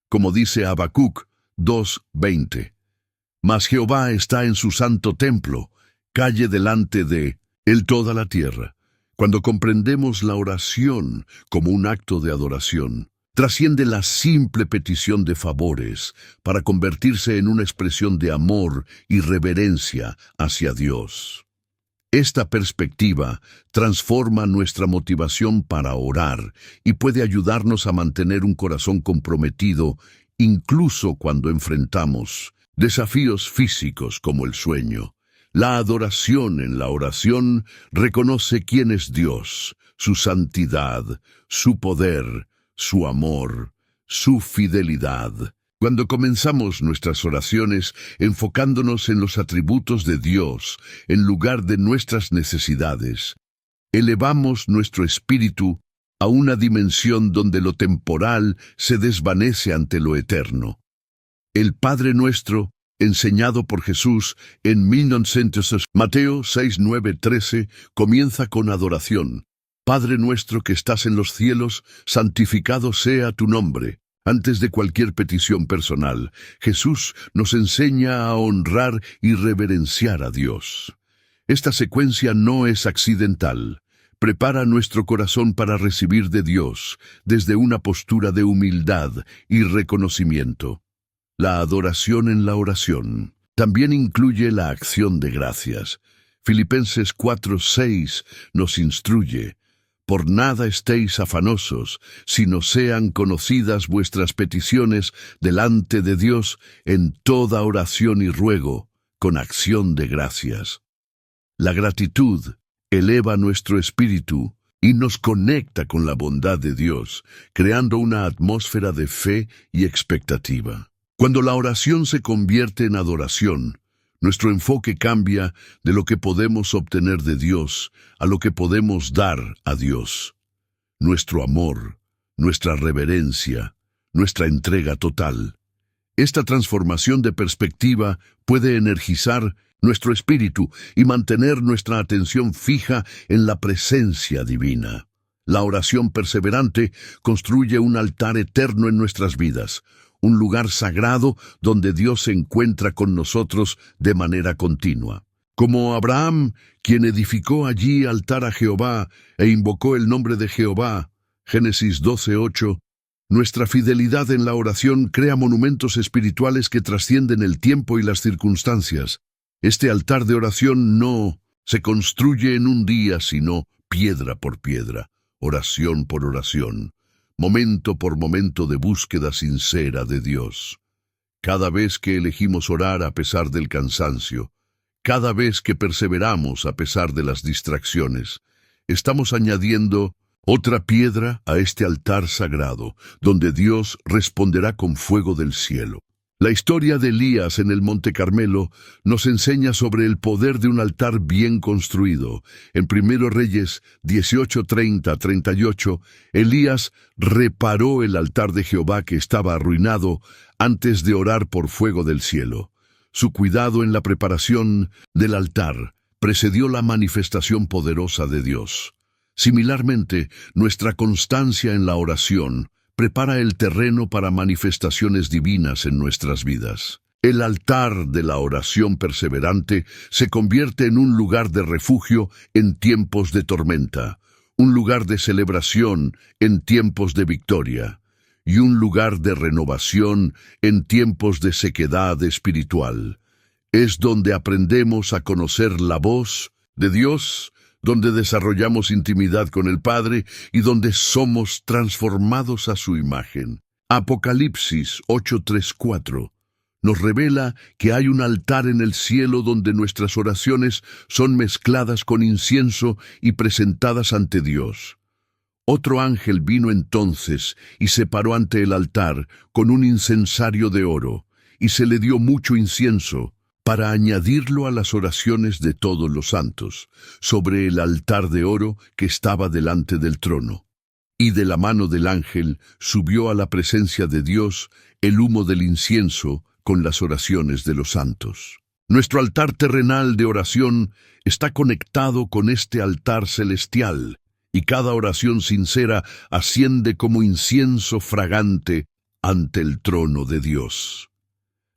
Como dice Habacuc 2:20, Mas Jehová está en su santo templo, calle delante de él toda la tierra. Cuando comprendemos la oración como un acto de adoración, trasciende la simple petición de favores para convertirse en una expresión de amor y reverencia hacia Dios. Esta perspectiva transforma nuestra motivación para orar y puede ayudarnos a mantener un corazón comprometido incluso cuando enfrentamos desafíos físicos como el sueño. La adoración en la oración reconoce quién es Dios, su santidad, su poder, su amor, su fidelidad. Cuando comenzamos nuestras oraciones enfocándonos en los atributos de Dios en lugar de nuestras necesidades, elevamos nuestro espíritu a una dimensión donde lo temporal se desvanece ante lo eterno. El Padre Nuestro, enseñado por Jesús en 1900, Mateo 6, 9, 13, comienza con adoración. Padre nuestro que estás en los cielos, santificado sea tu nombre. Antes de cualquier petición personal, Jesús nos enseña a honrar y reverenciar a Dios. Esta secuencia no es accidental. Prepara nuestro corazón para recibir de Dios desde una postura de humildad y reconocimiento. La adoración en la oración también incluye la acción de gracias. Filipenses 4:6 nos instruye: por nada estéis afanosos, sino sean conocidas vuestras peticiones delante de Dios en toda oración y ruego, con acción de gracias. La gratitud eleva nuestro espíritu y nos conecta con la bondad de Dios, creando una atmósfera de fe y expectativa. Cuando la oración se convierte en adoración, nuestro enfoque cambia de lo que podemos obtener de Dios a lo que podemos dar a Dios. Nuestro amor, nuestra reverencia, nuestra entrega total. Esta transformación de perspectiva puede energizar nuestro espíritu y mantener nuestra atención fija en la presencia divina. La oración perseverante construye un altar eterno en nuestras vidas, un lugar sagrado donde Dios se encuentra con nosotros de manera continua. Como Abraham, quien edificó allí altar a Jehová e invocó el nombre de Jehová, Génesis 12:8, nuestra fidelidad en la oración crea monumentos espirituales que trascienden el tiempo y las circunstancias. Este altar de oración no se construye en un día, sino piedra por piedra, oración por oración, momento por momento de búsqueda sincera de Dios. Cada vez que elegimos orar a pesar del cansancio, cada vez que perseveramos a pesar de las distracciones, estamos añadiendo otra piedra a este altar sagrado, donde Dios responderá con fuego del cielo. La historia de Elías en el Monte Carmelo nos enseña sobre el poder de un altar bien construido. En 1 Reyes 18:30-38, Elías reparó el altar de Jehová que estaba arruinado antes de orar por fuego del cielo. Su cuidado en la preparación del altar precedió la manifestación poderosa de Dios. Similarmente, nuestra constancia en la oración prepara el terreno para manifestaciones divinas en nuestras vidas. El altar de la oración perseverante se convierte en un lugar de refugio en tiempos de tormenta, un lugar de celebración en tiempos de victoria, y un lugar de renovación en tiempos de sequedad espiritual. Es donde aprendemos a conocer la voz de Dios, donde desarrollamos intimidad con el Padre y donde somos transformados a su imagen. Apocalipsis 8:3-4 nos revela que hay un altar en el cielo donde nuestras oraciones son mezcladas con incienso y presentadas ante Dios. Otro ángel vino entonces y se paró ante el altar con un incensario de oro, y se le dio mucho incienso, para añadirlo a las oraciones de todos los santos, sobre el altar de oro que estaba delante del trono. Y de la mano del ángel subió a la presencia de Dios el humo del incienso con las oraciones de los santos. Nuestro altar terrenal de oración está conectado con este altar celestial, y cada oración sincera asciende como incienso fragante ante el trono de Dios.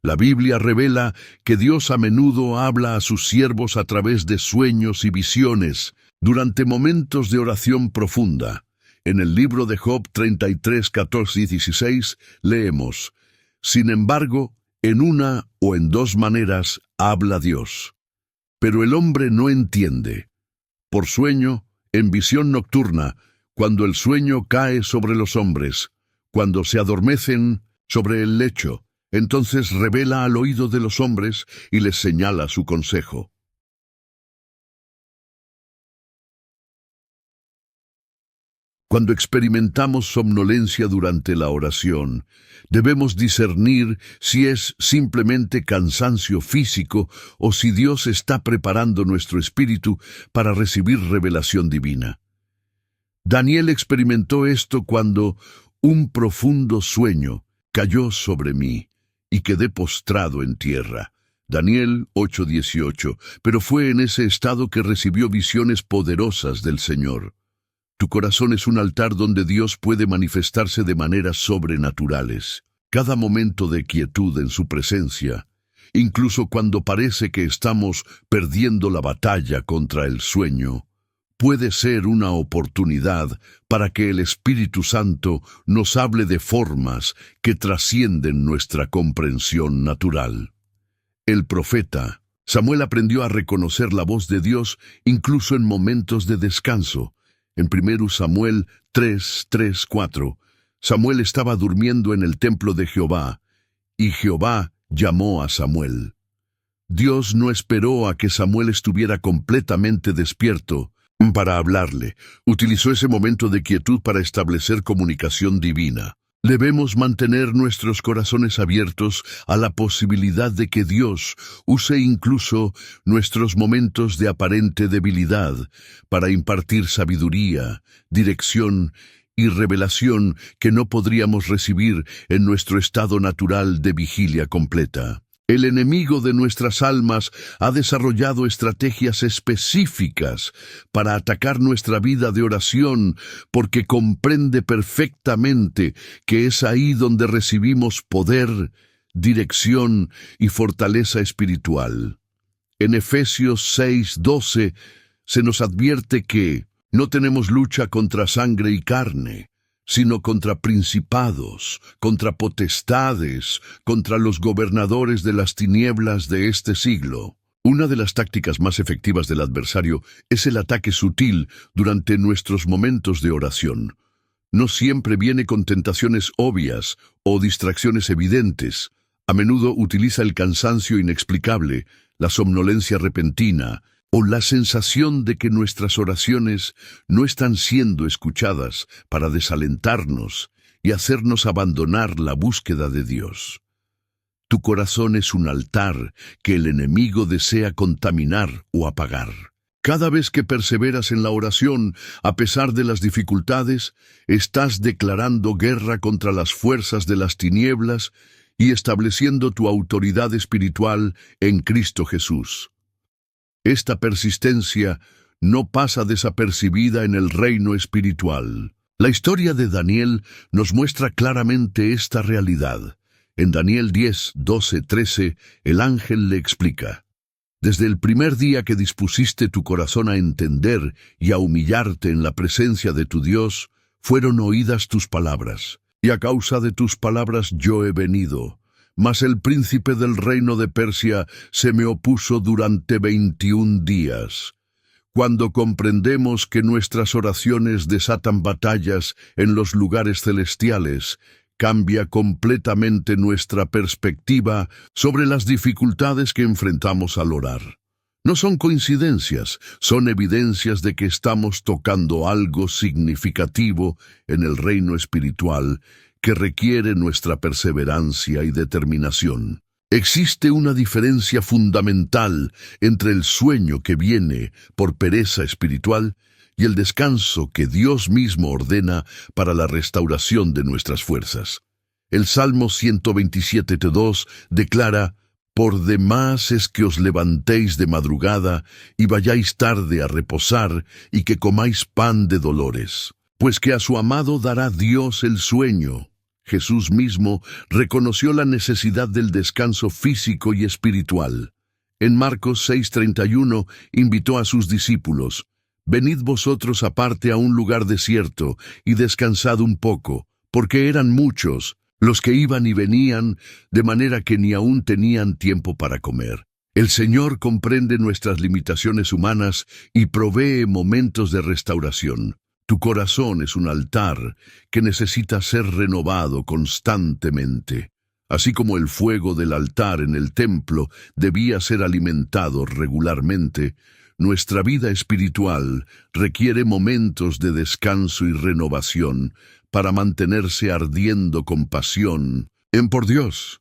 La Biblia revela que Dios a menudo habla a sus siervos a través de sueños y visiones durante momentos de oración profunda. En el libro de Job 33, 14 y 16 leemos: Sin embargo, en una o en dos maneras habla Dios. Pero el hombre no entiende. Por sueño, en visión nocturna, cuando el sueño cae sobre los hombres, cuando se adormecen sobre el lecho, entonces revela al oído de los hombres y les señala su consejo. Cuando experimentamos somnolencia durante la oración, debemos discernir si es simplemente cansancio físico o si Dios está preparando nuestro espíritu para recibir revelación divina. Daniel experimentó esto cuando un profundo sueño cayó sobre mí y quedé postrado en tierra. Daniel 8:18. Pero fue en ese estado que recibió visiones poderosas del Señor. Tu corazón es un altar donde Dios puede manifestarse de maneras sobrenaturales. Cada momento de quietud en su presencia, incluso cuando parece que estamos perdiendo la batalla contra el sueño, puede ser una oportunidad para que el Espíritu Santo nos hable de formas que trascienden nuestra comprensión natural. El profeta Samuel aprendió a reconocer la voz de Dios incluso en momentos de descanso. En 1 Samuel 3:4, Samuel estaba durmiendo en el templo de Jehová, y Jehová llamó a Samuel. Dios no esperó a que Samuel estuviera completamente despierto para hablarle. Utilizó ese momento de quietud para establecer comunicación divina. Debemos mantener nuestros corazones abiertos a la posibilidad de que Dios use incluso nuestros momentos de aparente debilidad para impartir sabiduría, dirección y revelación que no podríamos recibir en nuestro estado natural de vigilia completa. El enemigo de nuestras almas ha desarrollado estrategias específicas para atacar nuestra vida de oración porque comprende perfectamente que es ahí donde recibimos poder, dirección y fortaleza espiritual. En Efesios 6:12 se nos advierte que no tenemos lucha contra sangre y carne, sino contra principados, contra potestades, contra los gobernadores de las tinieblas de este siglo. Una de las tácticas más efectivas del adversario es el ataque sutil durante nuestros momentos de oración. No siempre viene con tentaciones obvias o distracciones evidentes. A menudo utiliza el cansancio inexplicable, la somnolencia repentina, o la sensación de que nuestras oraciones no están siendo escuchadas para desalentarnos y hacernos abandonar la búsqueda de Dios. Tu corazón es un altar que el enemigo desea contaminar o apagar. Cada vez que perseveras en la oración, a pesar de las dificultades, estás declarando guerra contra las fuerzas de las tinieblas y estableciendo tu autoridad espiritual en Cristo Jesús. Esta persistencia no pasa desapercibida en el reino espiritual. La historia de Daniel nos muestra claramente esta realidad. En Daniel 10:12-13, el ángel le explica: Desde el primer día que dispusiste tu corazón a entender y a humillarte en la presencia de tu Dios, fueron oídas tus palabras, y a causa de tus palabras yo he venido. Mas el príncipe del reino de Persia se me opuso durante 21 días. Cuando comprendemos que nuestras oraciones desatan batallas en los lugares celestiales, cambia completamente nuestra perspectiva sobre las dificultades que enfrentamos al orar. No son coincidencias, son evidencias de que estamos tocando algo significativo en el reino espiritual que requiere nuestra perseverancia y determinación. Existe una diferencia fundamental entre el sueño que viene por pereza espiritual y el descanso que Dios mismo ordena para la restauración de nuestras fuerzas. El Salmo 127:2 declara: Por demás es que os levantéis de madrugada y vayáis tarde a reposar y que comáis pan de dolores, pues que a su amado dará Dios el sueño. Jesús mismo reconoció la necesidad del descanso físico y espiritual. En Marcos 6:31 invitó a sus discípulos: «Venid vosotros aparte a un lugar desierto y descansad un poco», porque eran muchos los que iban y venían, de manera que ni aún tenían tiempo para comer. El Señor comprende nuestras limitaciones humanas y provee momentos de restauración. Tu corazón es un altar que necesita ser renovado constantemente. Así como el fuego del altar en el templo debía ser alimentado regularmente, nuestra vida espiritual requiere momentos de descanso y renovación para mantenerse ardiendo con pasión en por Dios.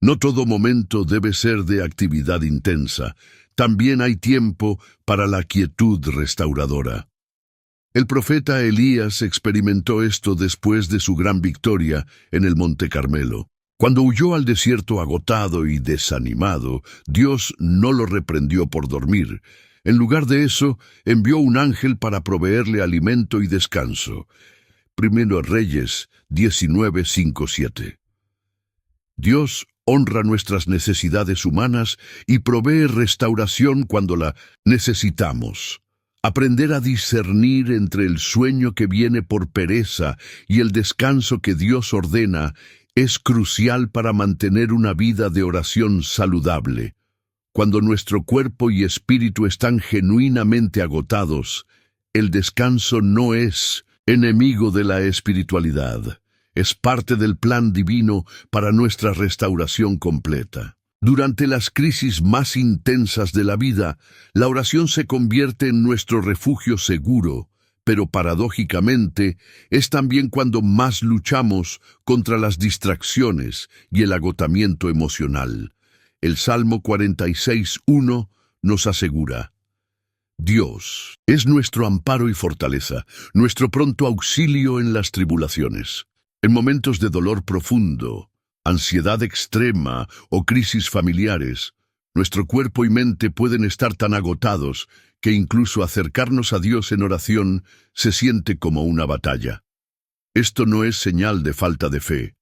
No todo momento debe ser de actividad intensa. También hay tiempo para la quietud restauradora. El profeta Elías experimentó esto después de su gran victoria en el Monte Carmelo. Cuando huyó al desierto agotado y desanimado, Dios no lo reprendió por dormir. En lugar de eso, envió un ángel para proveerle alimento y descanso. Primero Reyes 19:5-7. Dios honra nuestras necesidades humanas y provee restauración cuando la necesitamos. Aprender a discernir entre el sueño que viene por pereza y el descanso que Dios ordena es crucial para mantener una vida de oración saludable. Cuando nuestro cuerpo y espíritu están genuinamente agotados, el descanso no es enemigo de la espiritualidad. Es parte del plan divino para nuestra restauración completa. Durante las crisis más intensas de la vida, la oración se convierte en nuestro refugio seguro, pero paradójicamente es también cuando más luchamos contra las distracciones y el agotamiento emocional. El Salmo 46:1 nos asegura: Dios es nuestro amparo y fortaleza, nuestro pronto auxilio en las tribulaciones. En momentos de dolor profundo, ansiedad extrema o crisis familiares, nuestro cuerpo y mente pueden estar tan agotados que incluso acercarnos a Dios en oración se siente como una batalla. Esto no es señal de falta de fe,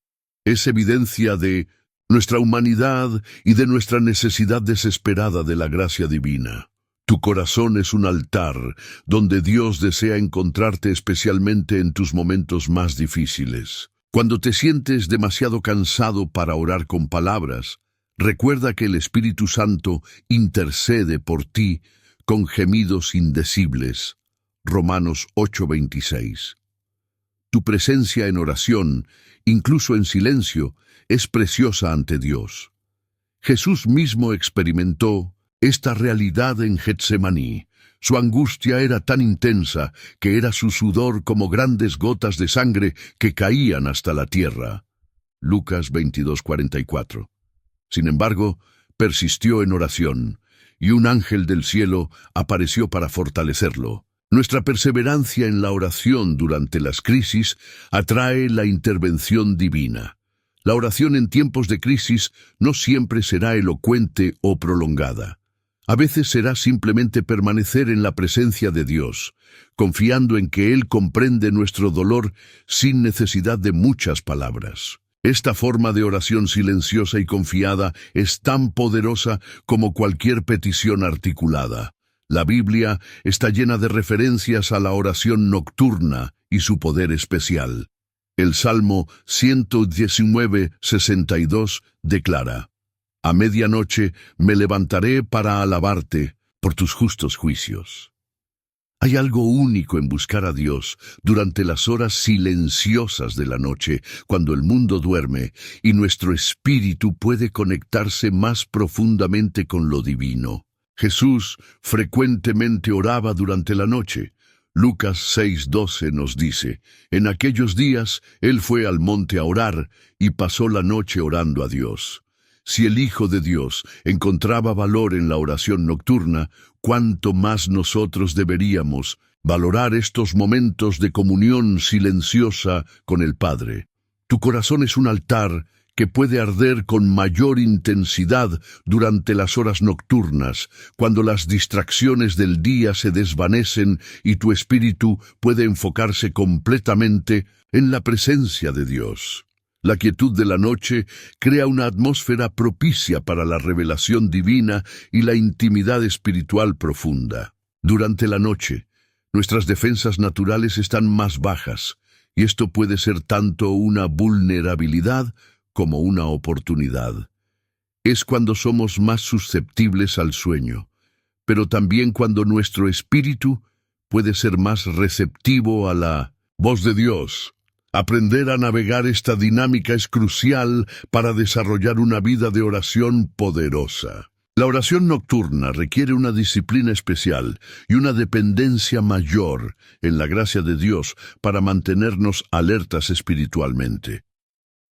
es evidencia de nuestra humanidad y de nuestra necesidad desesperada de la gracia divina. Tu corazón es un altar donde Dios desea encontrarte especialmente en tus momentos más difíciles. Cuando te sientes demasiado cansado para orar con palabras, recuerda que el Espíritu Santo intercede por ti con gemidos indecibles. Romanos 8:26. Tu presencia en oración, incluso en silencio, es preciosa ante Dios. Jesús mismo experimentó esta realidad en Getsemaní. Su angustia era tan intensa que era su sudor como grandes gotas de sangre que caían hasta la tierra. Lucas 22:44. Sin embargo, persistió en oración, y un ángel del cielo apareció para fortalecerlo. Nuestra perseverancia en la oración durante las crisis atrae la intervención divina. La oración en tiempos de crisis no siempre será elocuente o prolongada. A veces será simplemente permanecer en la presencia de Dios, confiando en que Él comprende nuestro dolor sin necesidad de muchas palabras. Esta forma de oración silenciosa y confiada es tan poderosa como cualquier petición articulada. La Biblia está llena de referencias a la oración nocturna y su poder especial. El Salmo 119:62 declara: A medianoche me levantaré para alabarte por tus justos juicios. Hay algo único en buscar a Dios durante las horas silenciosas de la noche, cuando el mundo duerme y nuestro espíritu puede conectarse más profundamente con lo divino. Jesús frecuentemente oraba durante la noche. Lucas 6:12 nos dice: En aquellos días Él fue al monte a orar y pasó la noche orando a Dios. Si el Hijo de Dios encontraba valor en la oración nocturna, ¿cuánto más nosotros deberíamos valorar estos momentos de comunión silenciosa con el Padre? Tu corazón es un altar que puede arder con mayor intensidad durante las horas nocturnas, cuando las distracciones del día se desvanecen y tu espíritu puede enfocarse completamente en la presencia de Dios. La quietud de la noche crea una atmósfera propicia para la revelación divina y la intimidad espiritual profunda. Durante la noche, nuestras defensas naturales están más bajas, y esto puede ser tanto una vulnerabilidad como una oportunidad. Es cuando somos más susceptibles al sueño, pero también cuando nuestro espíritu puede ser más receptivo a la voz de Dios. Aprender a navegar esta dinámica es crucial para desarrollar una vida de oración poderosa. La oración nocturna requiere una disciplina especial y una dependencia mayor en la gracia de Dios para mantenernos alertas espiritualmente.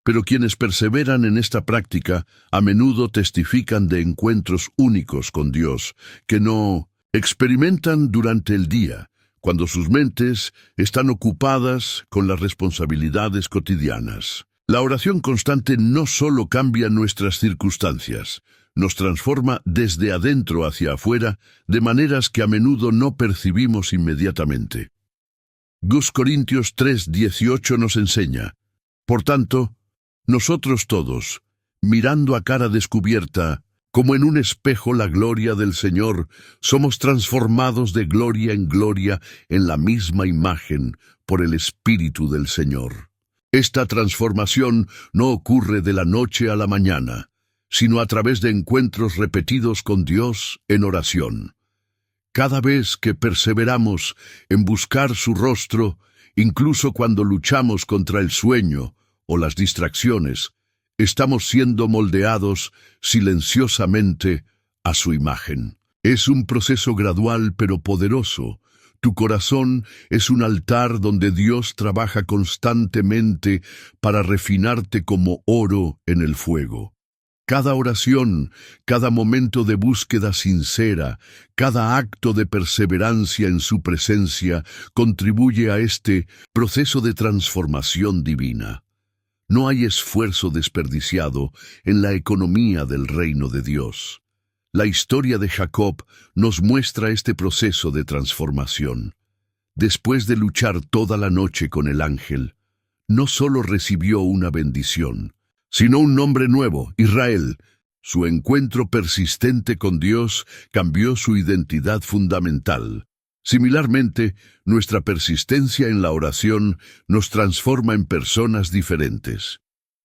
Pero quienes perseveran en esta práctica a menudo testifican de encuentros únicos con Dios que no experimentan durante el día, cuando sus mentes están ocupadas con las responsabilidades cotidianas. La oración constante no solo cambia nuestras circunstancias, nos transforma desde adentro hacia afuera de maneras que a menudo no percibimos inmediatamente. 2 Corintios 3:18 nos enseña: por tanto, nosotros todos, mirando a cara descubierta, como en un espejo la gloria del Señor, somos transformados de gloria en gloria en la misma imagen por el Espíritu del Señor. Esta transformación no ocurre de la noche a la mañana, sino a través de encuentros repetidos con Dios en oración. Cada vez que perseveramos en buscar su rostro, incluso cuando luchamos contra el sueño o las distracciones, estamos siendo moldeados silenciosamente a su imagen. Es un proceso gradual pero poderoso. Tu corazón es un altar donde Dios trabaja constantemente para refinarte como oro en el fuego. Cada oración, cada momento de búsqueda sincera, cada acto de perseverancia en su presencia contribuye a este proceso de transformación divina. No hay esfuerzo desperdiciado en la economía del reino de Dios. La historia de Jacob nos muestra este proceso de transformación. Después de luchar toda la noche con el ángel, no solo recibió una bendición, sino un nombre nuevo, Israel. Su encuentro persistente con Dios cambió su identidad fundamental. Similarmente, nuestra persistencia en la oración nos transforma en personas diferentes.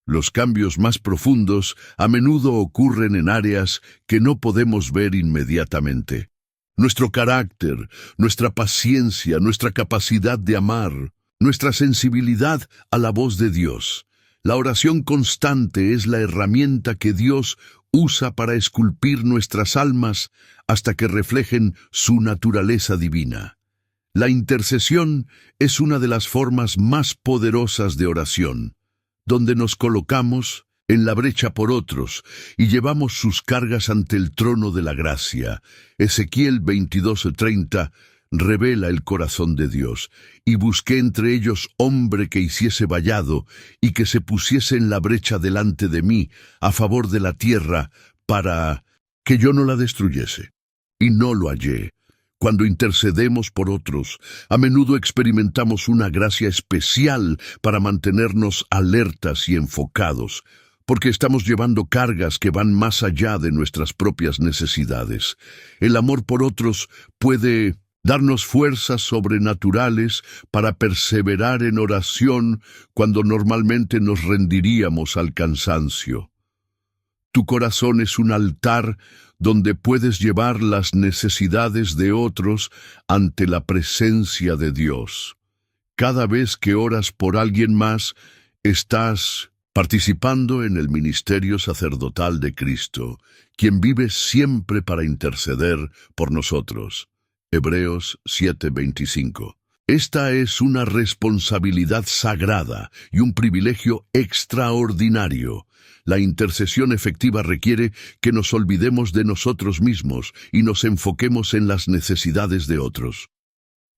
Los cambios más profundos a menudo ocurren en áreas que no podemos ver inmediatamente. Nuestro carácter, nuestra paciencia, nuestra capacidad de amar, nuestra sensibilidad a la voz de Dios. La oración constante es la herramienta que Dios usa para esculpir nuestras almas hasta que reflejen su naturaleza divina. La intercesión es una de las formas más poderosas de oración, donde nos colocamos en la brecha por otros y llevamos sus cargas ante el trono de la gracia. Ezequiel 22:30 revela el corazón de Dios. Y busqué entre ellos hombre que hiciese vallado y que se pusiese en la brecha delante de mí a favor de la tierra para que yo no la destruyese. Y no lo hallé. Cuando intercedemos por otros, a menudo experimentamos una gracia especial para mantenernos alertas y enfocados, porque estamos llevando cargas que van más allá de nuestras propias necesidades. El amor por otros puede darnos fuerzas sobrenaturales para perseverar en oración cuando normalmente nos rendiríamos al cansancio. Tu corazón es un altar donde puedes llevar las necesidades de otros ante la presencia de Dios. Cada vez que oras por alguien más, estás participando en el ministerio sacerdotal de Cristo, quien vive siempre para interceder por nosotros. Hebreos 7:25. Esta es una responsabilidad sagrada y un privilegio extraordinario. La intercesión efectiva requiere que nos olvidemos de nosotros mismos y nos enfoquemos en las necesidades de otros.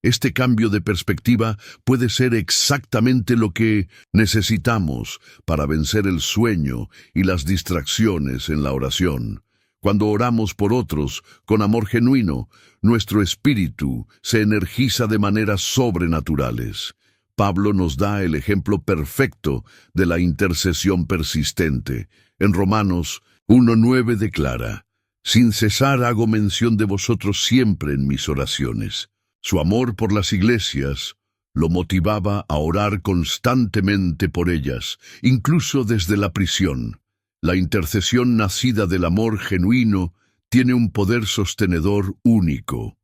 Este cambio de perspectiva puede ser exactamente lo que necesitamos para vencer el sueño y las distracciones en la oración. Cuando oramos por otros con amor genuino, nuestro espíritu se energiza de maneras sobrenaturales. Pablo nos da el ejemplo perfecto de la intercesión persistente. En Romanos 1:9 declara: «Sin cesar hago mención de vosotros siempre en mis oraciones». Su amor por las iglesias lo motivaba a orar constantemente por ellas, incluso desde la prisión. La intercesión nacida del amor genuino tiene un poder sostenedor único.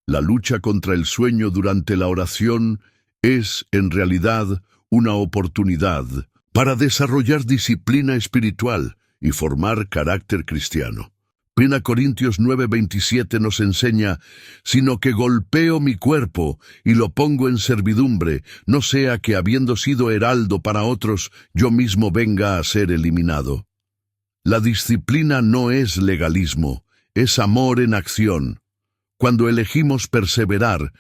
La lucha contra el sueño durante la oración es, en realidad, una oportunidad para desarrollar disciplina espiritual y formar carácter cristiano. 1 Corintios 9:27 nos enseña: «Sino que golpeo mi cuerpo y lo pongo en servidumbre, no sea que, habiendo sido heraldo para otros, yo mismo venga a ser eliminado». La disciplina no es legalismo, es amor en acción. Cuando elegimos perseverar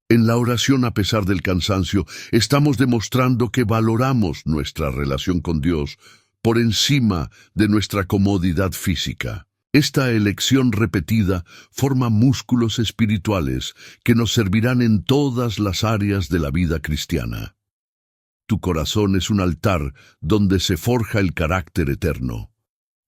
en la oración a pesar del cansancio, estamos demostrando que valoramos nuestra relación con Dios por encima de nuestra comodidad física. Esta elección repetida forma músculos espirituales que nos servirán en todas las áreas de la vida cristiana. Tu corazón es un altar donde se forja el carácter eterno.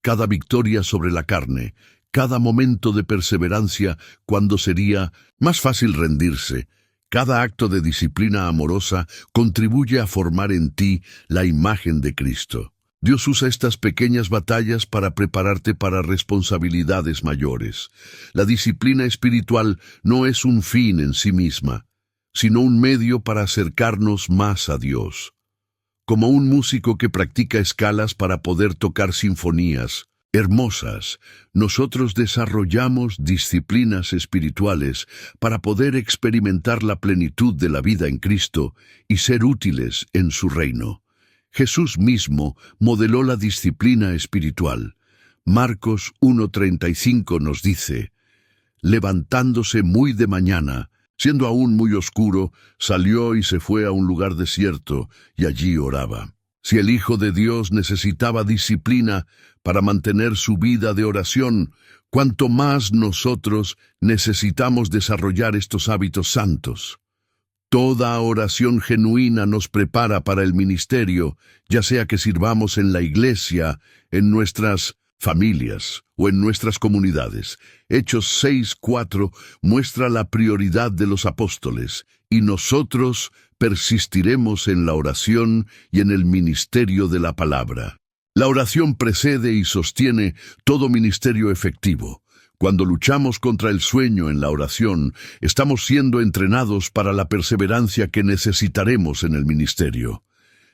Cada victoria sobre la carne, cada momento de perseverancia cuando sería más fácil rendirse, cada acto de disciplina amorosa contribuye a formar en ti la imagen de Cristo. Dios usa estas pequeñas batallas para prepararte para responsabilidades mayores. La disciplina espiritual no es un fin en sí misma, sino un medio para acercarnos más a Dios. Como un músico que practica escalas para poder tocar sinfonías hermosas, nosotros desarrollamos disciplinas espirituales para poder experimentar la plenitud de la vida en Cristo y ser útiles en su reino. Jesús mismo modeló la disciplina espiritual. Marcos 1:35 nos dice: «Levantándose muy de mañana, siendo aún muy oscuro, salió y se fue a un lugar desierto, y allí oraba». Si el Hijo de Dios necesitaba disciplina para mantener su vida de oración, cuanto más nosotros necesitamos desarrollar estos hábitos santos. Toda oración genuina nos prepara para el ministerio, ya sea que sirvamos en la iglesia, en nuestras familias o en nuestras comunidades. Hechos 6:4 muestra la prioridad de los apóstoles, y nosotros persistiremos en la oración y en el ministerio de la palabra. La oración precede y sostiene todo ministerio efectivo. Cuando luchamos contra el sueño en la oración, estamos siendo entrenados para la perseverancia que necesitaremos en el ministerio.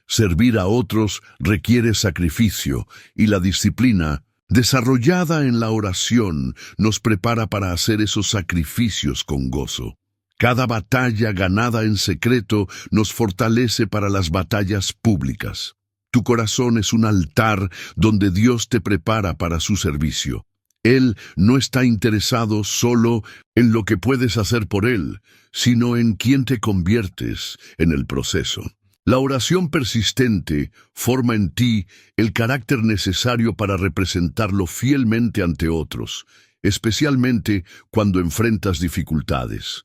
Servir a otros requiere sacrificio, y la disciplina, desarrollada en la oración, nos prepara para hacer esos sacrificios con gozo. Cada batalla ganada en secreto nos fortalece para las batallas públicas. Tu corazón es un altar donde Dios te prepara para su servicio. Él no está interesado solo en lo que puedes hacer por Él, sino en quién te conviertes en el proceso. La oración persistente forma en ti el carácter necesario para representarlo fielmente ante otros, especialmente cuando enfrentas dificultades.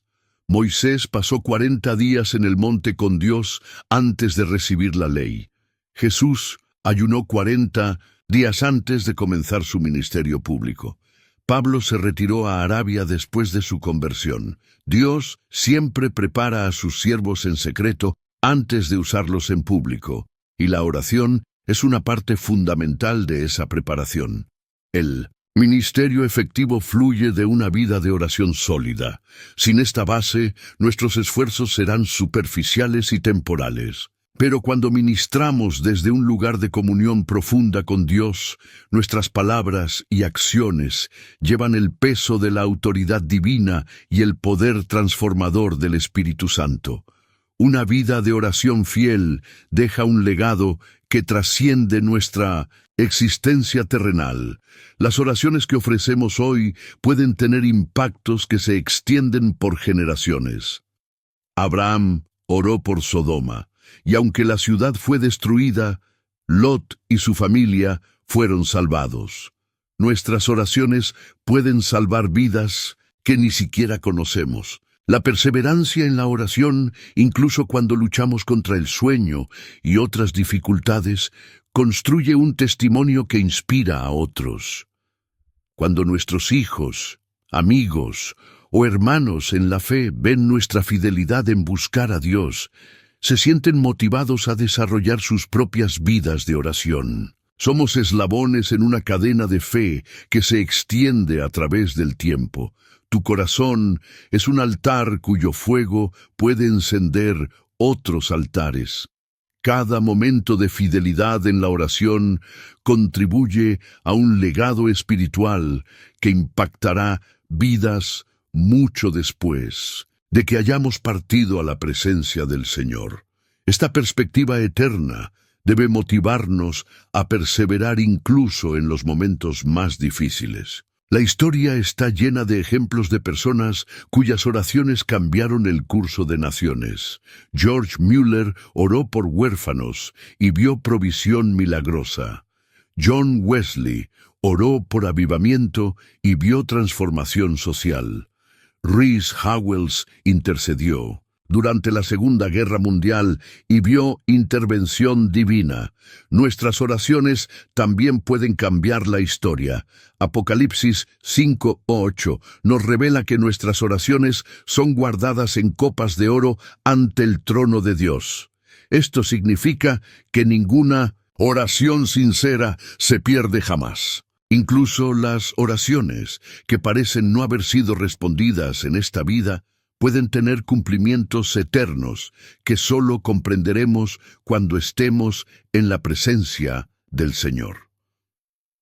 Moisés pasó 40 días en el monte con Dios antes de recibir la ley. Jesús ayunó 40 días antes de comenzar su ministerio público. Pablo se retiró a Arabia después de su conversión. Dios siempre prepara a sus siervos en secreto antes de usarlos en público, y la oración es una parte fundamental de esa preparación. El ministerio efectivo fluye de una vida de oración sólida. Sin esta base, nuestros esfuerzos serán superficiales y temporales. Pero cuando ministramos desde un lugar de comunión profunda con Dios, nuestras palabras y acciones llevan el peso de la autoridad divina y el poder transformador del Espíritu Santo. Una vida de oración fiel deja un legado que trasciende nuestra existencia terrenal. Las oraciones que ofrecemos hoy pueden tener impactos que se extienden por generaciones. Abraham oró por Sodoma, y aunque la ciudad fue destruida, Lot y su familia fueron salvados. Nuestras oraciones pueden salvar vidas que ni siquiera conocemos. La perseverancia en la oración, incluso cuando luchamos contra el sueño y otras dificultades, construye un testimonio que inspira a otros. Cuando nuestros hijos, amigos o hermanos en la fe ven nuestra fidelidad en buscar a Dios, se sienten motivados a desarrollar sus propias vidas de oración. Somos eslabones en una cadena de fe que se extiende a través del tiempo. Tu corazón es un altar cuyo fuego puede encender otros altares. Cada momento de fidelidad en la oración contribuye a un legado espiritual que impactará vidas mucho después de que hayamos partido a la presencia del Señor. Esta perspectiva eterna debe motivarnos a perseverar incluso en los momentos más difíciles. La historia está llena de ejemplos de personas cuyas oraciones cambiaron el curso de naciones. George Mueller oró por huérfanos y vio provisión milagrosa. John Wesley oró por avivamiento y vio transformación social. Rees Howells intercedió durante la Segunda Guerra Mundial y vio intervención divina. Nuestras oraciones también pueden cambiar la historia. Apocalipsis 5:8 nos revela que nuestras oraciones son guardadas en copas de oro ante el trono de Dios. Esto significa que ninguna oración sincera se pierde jamás. Incluso las oraciones que parecen no haber sido respondidas en esta vida pueden tener cumplimientos eternos que solo comprenderemos cuando estemos en la presencia del Señor.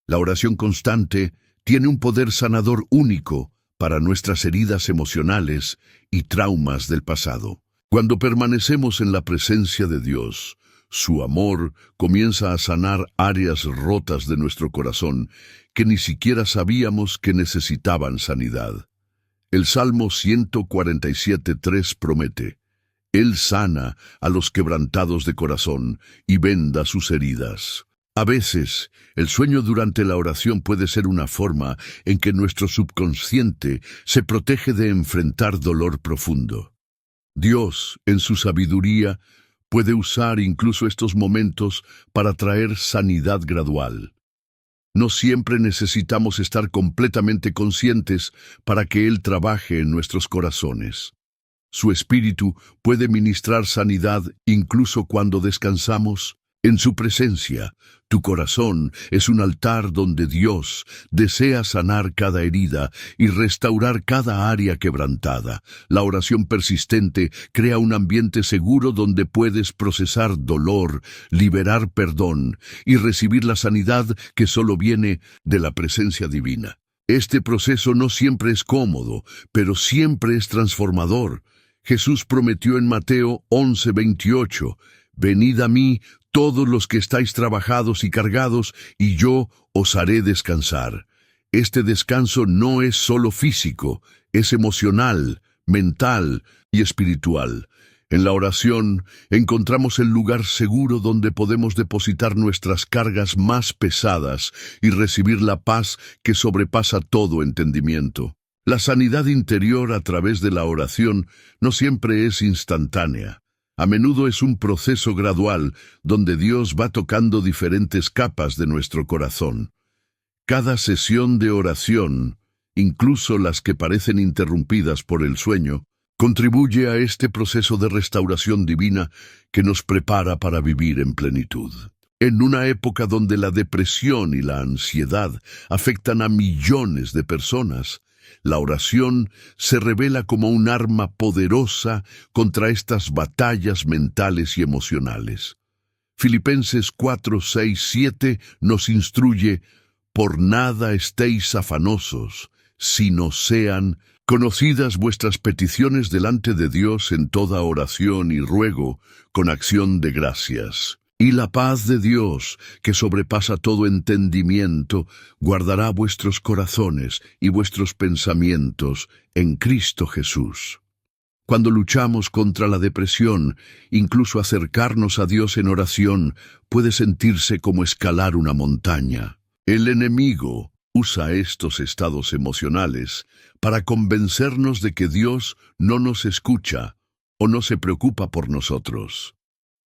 La oración constante tiene un poder sanador único para nuestras heridas emocionales y traumas del pasado. Cuando permanecemos en la presencia de Dios, su amor comienza a sanar áreas rotas de nuestro corazón que ni siquiera sabíamos que necesitaban sanidad. El Salmo 147:3 promete: Él sana a los quebrantados de corazón y venda sus heridas. A veces, el sueño durante la oración puede ser una forma en que nuestro subconsciente se protege de enfrentar dolor profundo. Dios, en su sabiduría, puede usar incluso estos momentos para traer sanidad gradual. No siempre necesitamos estar completamente conscientes para que Él trabaje en nuestros corazones. Su Espíritu puede ministrar sanidad incluso cuando descansamos en su presencia. Tu corazón es un altar donde Dios desea sanar cada herida y restaurar cada área quebrantada. La oración persistente crea un ambiente seguro donde puedes procesar dolor, liberar perdón y recibir la sanidad que solo viene de la presencia divina. Este proceso no siempre es cómodo, pero siempre es transformador. Jesús prometió en Mateo 11:28, «Venid a mí todos los que estáis trabajados y cargados, y yo os haré descansar». Este descanso no es solo físico, es emocional, mental y espiritual. En la oración encontramos el lugar seguro donde podemos depositar nuestras cargas más pesadas y recibir la paz que sobrepasa todo entendimiento. La sanidad interior a través de la oración no siempre es instantánea. A menudo es un proceso gradual donde Dios va tocando diferentes capas de nuestro corazón. Cada sesión de oración, incluso las que parecen interrumpidas por el sueño, contribuye a este proceso de restauración divina que nos prepara para vivir en plenitud. En una época donde la depresión y la ansiedad afectan a millones de personas, la oración se revela como un arma poderosa contra estas batallas mentales y emocionales. Filipenses 4:6-7 nos instruye: «Por nada estéis afanosos, sino sean conocidas vuestras peticiones delante de Dios en toda oración y ruego, con acción de gracias. Y la paz de Dios, que sobrepasa todo entendimiento, guardará vuestros corazones y vuestros pensamientos en Cristo Jesús». Cuando luchamos contra la depresión, incluso acercarnos a Dios en oración puede sentirse como escalar una montaña. El enemigo usa estos estados emocionales para convencernos de que Dios no nos escucha o no se preocupa por nosotros.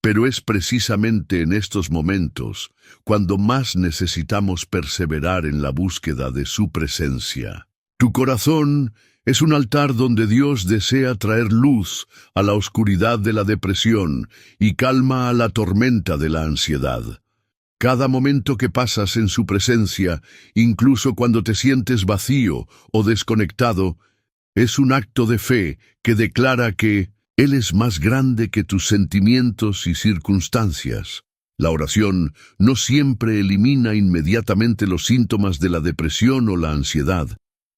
Pero es precisamente en estos momentos cuando más necesitamos perseverar en la búsqueda de su presencia. Tu corazón es un altar donde Dios desea traer luz a la oscuridad de la depresión y calma a la tormenta de la ansiedad. Cada momento que pasas en su presencia, incluso cuando te sientes vacío o desconectado, es un acto de fe que declara que Él es más grande que tus sentimientos y circunstancias. La oración no siempre elimina inmediatamente los síntomas de la depresión o la ansiedad,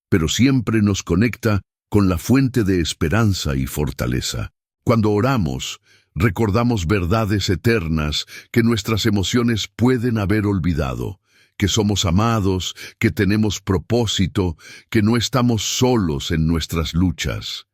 pero siempre nos conecta con la fuente de esperanza y fortaleza. Cuando oramos, recordamos verdades eternas que nuestras emociones pueden haber olvidado, que somos amados, que tenemos propósito, que no estamos solos en nuestras luchas.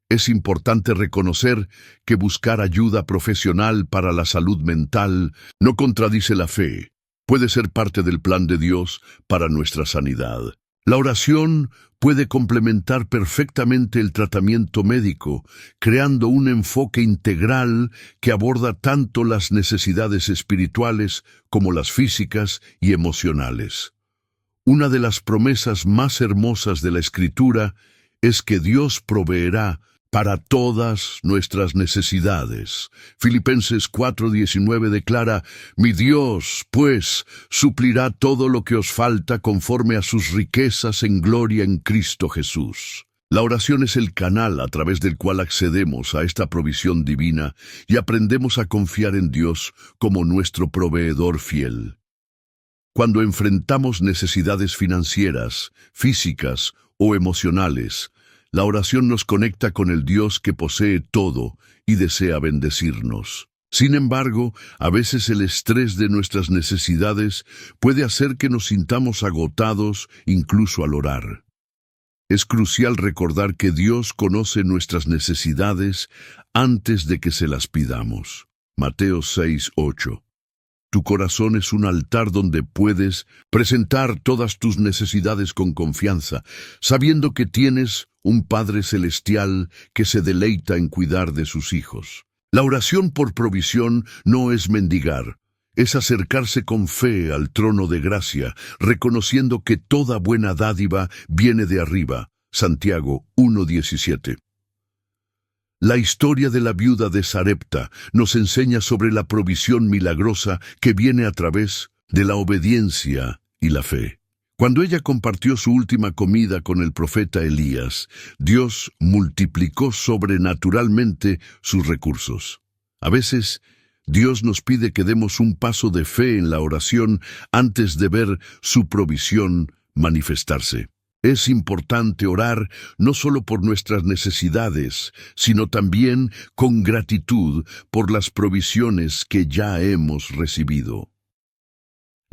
Es importante reconocer que buscar ayuda profesional para la salud mental no contradice la fe. Puede ser parte del plan de Dios para nuestra sanidad. La oración puede complementar perfectamente el tratamiento médico, creando un enfoque integral que aborda tanto las necesidades espirituales como las físicas y emocionales. Una de las promesas más hermosas de la Escritura es que Dios proveerá para todas nuestras necesidades. Filipenses 4:19 declara: Mi Dios, pues, suplirá todo lo que os falta conforme a sus riquezas en gloria en Cristo Jesús. La oración es el canal a través del cual accedemos a esta provisión divina y aprendemos a confiar en Dios como nuestro proveedor fiel. Cuando enfrentamos necesidades financieras, físicas o emocionales, la oración nos conecta con el Dios que posee todo y desea bendecirnos. Sin embargo, a veces el estrés de nuestras necesidades puede hacer que nos sintamos agotados incluso al orar. Es crucial recordar que Dios conoce nuestras necesidades antes de que se las pidamos. Mateo 6:8. Tu corazón es un altar donde puedes presentar todas tus necesidades con confianza, sabiendo que tienes un Padre Celestial que se deleita en cuidar de sus hijos. La oración por provisión no es mendigar, es acercarse con fe al trono de gracia, reconociendo que toda buena dádiva viene de arriba. Santiago 1:17. La historia de la viuda de Sarepta nos enseña sobre la provisión milagrosa que viene a través de la obediencia y la fe. Cuando ella compartió su última comida con el profeta Elías, Dios multiplicó sobrenaturalmente sus recursos. A veces, Dios nos pide que demos un paso de fe en la oración antes de ver su provisión manifestarse. Es importante orar no solo por nuestras necesidades, sino también con gratitud por las provisiones que ya hemos recibido.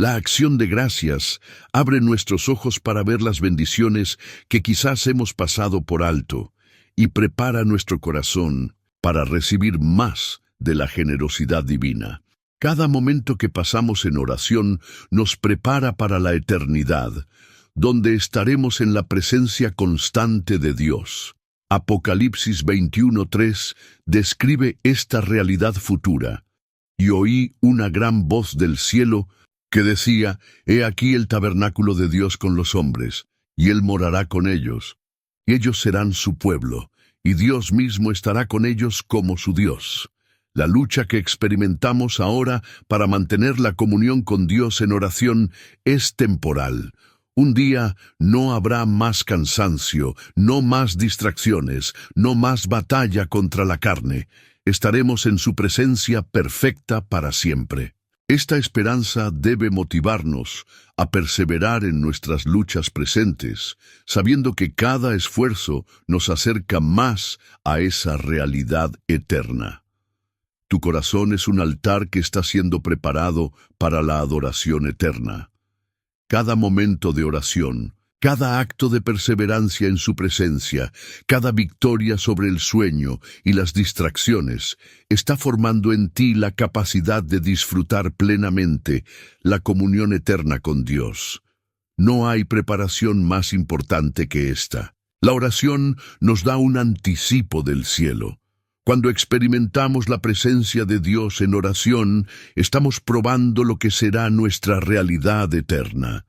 La acción de gracias abre nuestros ojos para ver las bendiciones que quizás hemos pasado por alto y prepara nuestro corazón para recibir más de la generosidad divina. Cada momento que pasamos en oración nos prepara para la eternidad, donde estaremos en la presencia constante de Dios. Apocalipsis 21:3 describe esta realidad futura. Y oí una gran voz del cielo que decía: He aquí el tabernáculo de Dios con los hombres, y Él morará con ellos. Y ellos serán su pueblo, y Dios mismo estará con ellos como su Dios. La lucha que experimentamos ahora para mantener la comunión con Dios en oración es temporal. Un día no habrá más cansancio, no más distracciones, no más batalla contra la carne. Estaremos en su presencia perfecta para siempre. Esta esperanza debe motivarnos a perseverar en nuestras luchas presentes, sabiendo que cada esfuerzo nos acerca más a esa realidad eterna. Tu corazón es un altar que está siendo preparado para la adoración eterna. Cada momento de oración, cada acto de perseverancia en su presencia, cada victoria sobre el sueño y las distracciones, está formando en ti la capacidad de disfrutar plenamente la comunión eterna con Dios. No hay preparación más importante que esta. La oración nos da un anticipo del cielo. Cuando experimentamos la presencia de Dios en oración, estamos probando lo que será nuestra realidad eterna.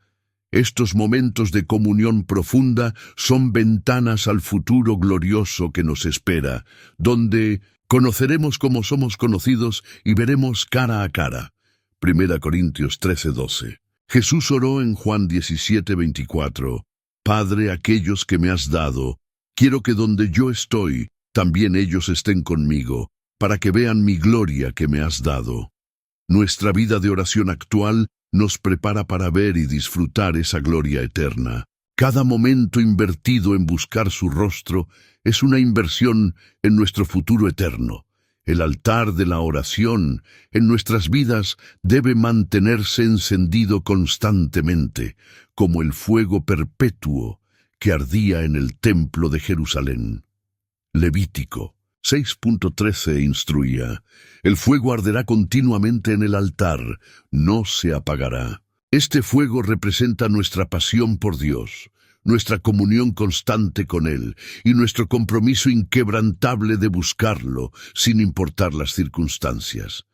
Estos momentos de comunión profunda son ventanas al futuro glorioso que nos espera, donde conoceremos como somos conocidos y veremos cara a cara. 1 Corintios 13:12. Jesús oró en Juan 17:24. Padre, aquellos que me has dado, quiero que donde yo estoy, también ellos estén conmigo, para que vean mi gloria que me has dado. Nuestra vida de oración actual nos prepara para ver y disfrutar esa gloria eterna. Cada momento invertido en buscar su rostro es una inversión en nuestro futuro eterno. El altar de la oración en nuestras vidas debe mantenerse encendido constantemente, como el fuego perpetuo que ardía en el templo de Jerusalén. Levítico 6:13 instruía: el fuego arderá continuamente en el altar, no se apagará. Este fuego representa nuestra pasión por Dios, nuestra comunión constante con Él y nuestro compromiso inquebrantable de buscarlo sin importar las circunstancias.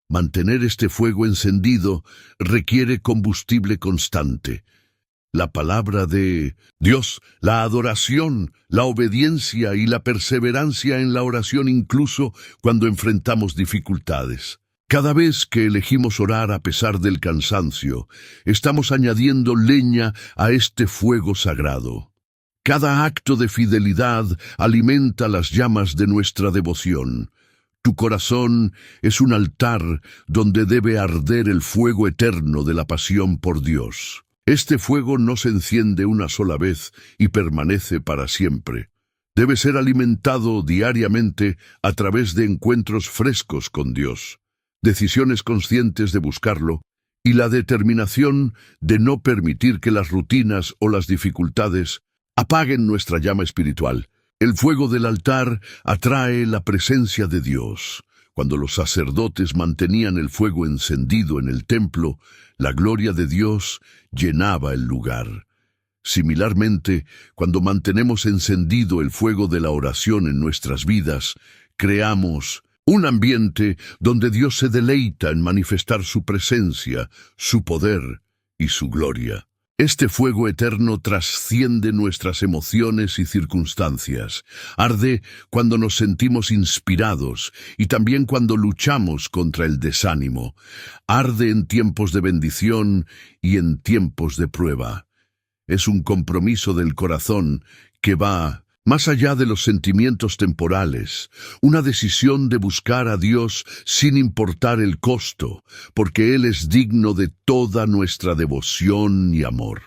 Mantener este fuego encendido requiere combustible constante. La palabra de Dios, la adoración, la obediencia y la perseverancia en la oración incluso cuando enfrentamos dificultades. Cada vez que elegimos orar a pesar del cansancio, estamos añadiendo leña a este fuego sagrado. Cada acto de fidelidad alimenta las llamas de nuestra devoción. Tu corazón es un altar donde debe arder el fuego eterno de la pasión por Dios. Este fuego no se enciende una sola vez y permanece para siempre. Debe ser alimentado diariamente a través de encuentros frescos con Dios, decisiones conscientes de buscarlo y la determinación de no permitir que las rutinas o las dificultades apaguen nuestra llama espiritual. El fuego del altar atrae la presencia de Dios. Cuando los sacerdotes mantenían el fuego encendido en el templo, la gloria de Dios llenaba el lugar. Similarmente, cuando mantenemos encendido el fuego de la oración en nuestras vidas, creamos un ambiente donde Dios se deleita en manifestar su presencia, su poder y su gloria. Este fuego eterno trasciende nuestras emociones y circunstancias. Arde cuando nos sentimos inspirados y también cuando luchamos contra el desánimo. Arde en tiempos de bendición y en tiempos de prueba. Es un compromiso del corazón que va más allá de los sentimientos temporales, una decisión de buscar a Dios sin importar el costo, porque Él es digno de toda nuestra devoción y amor.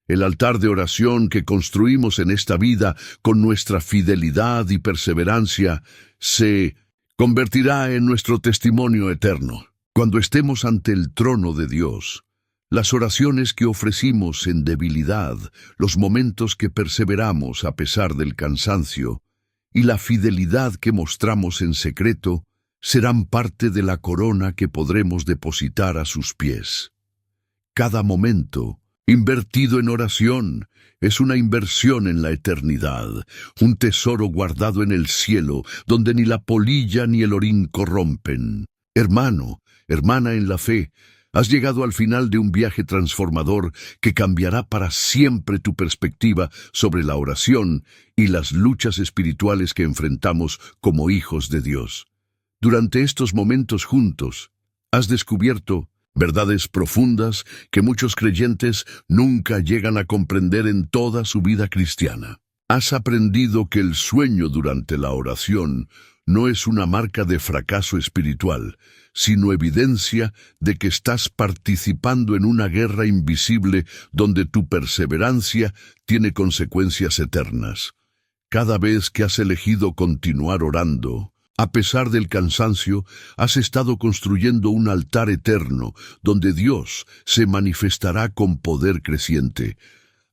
El altar de oración que construimos en esta vida con nuestra fidelidad y perseverancia se convertirá en nuestro testimonio eterno. Cuando estemos ante el trono de Dios, las oraciones que ofrecimos en debilidad, los momentos que perseveramos a pesar del cansancio y la fidelidad que mostramos en secreto serán parte de la corona que podremos depositar a sus pies. Cada momento invertido en oración es una inversión en la eternidad, un tesoro guardado en el cielo donde ni la polilla ni el orín corrompen. Hermano, hermana en la fe, has llegado al final de un viaje transformador que cambiará para siempre tu perspectiva sobre la oración y las luchas espirituales que enfrentamos como hijos de Dios. Durante estos momentos juntos, has descubierto verdades profundas que muchos creyentes nunca llegan a comprender en toda su vida cristiana. Has aprendido que el sueño durante la oración no es una marca de fracaso espiritual, sino evidencia de que estás participando en una guerra invisible donde tu perseverancia tiene consecuencias eternas. Cada vez que has elegido continuar orando, a pesar del cansancio, has estado construyendo un altar eterno donde Dios se manifestará con poder creciente.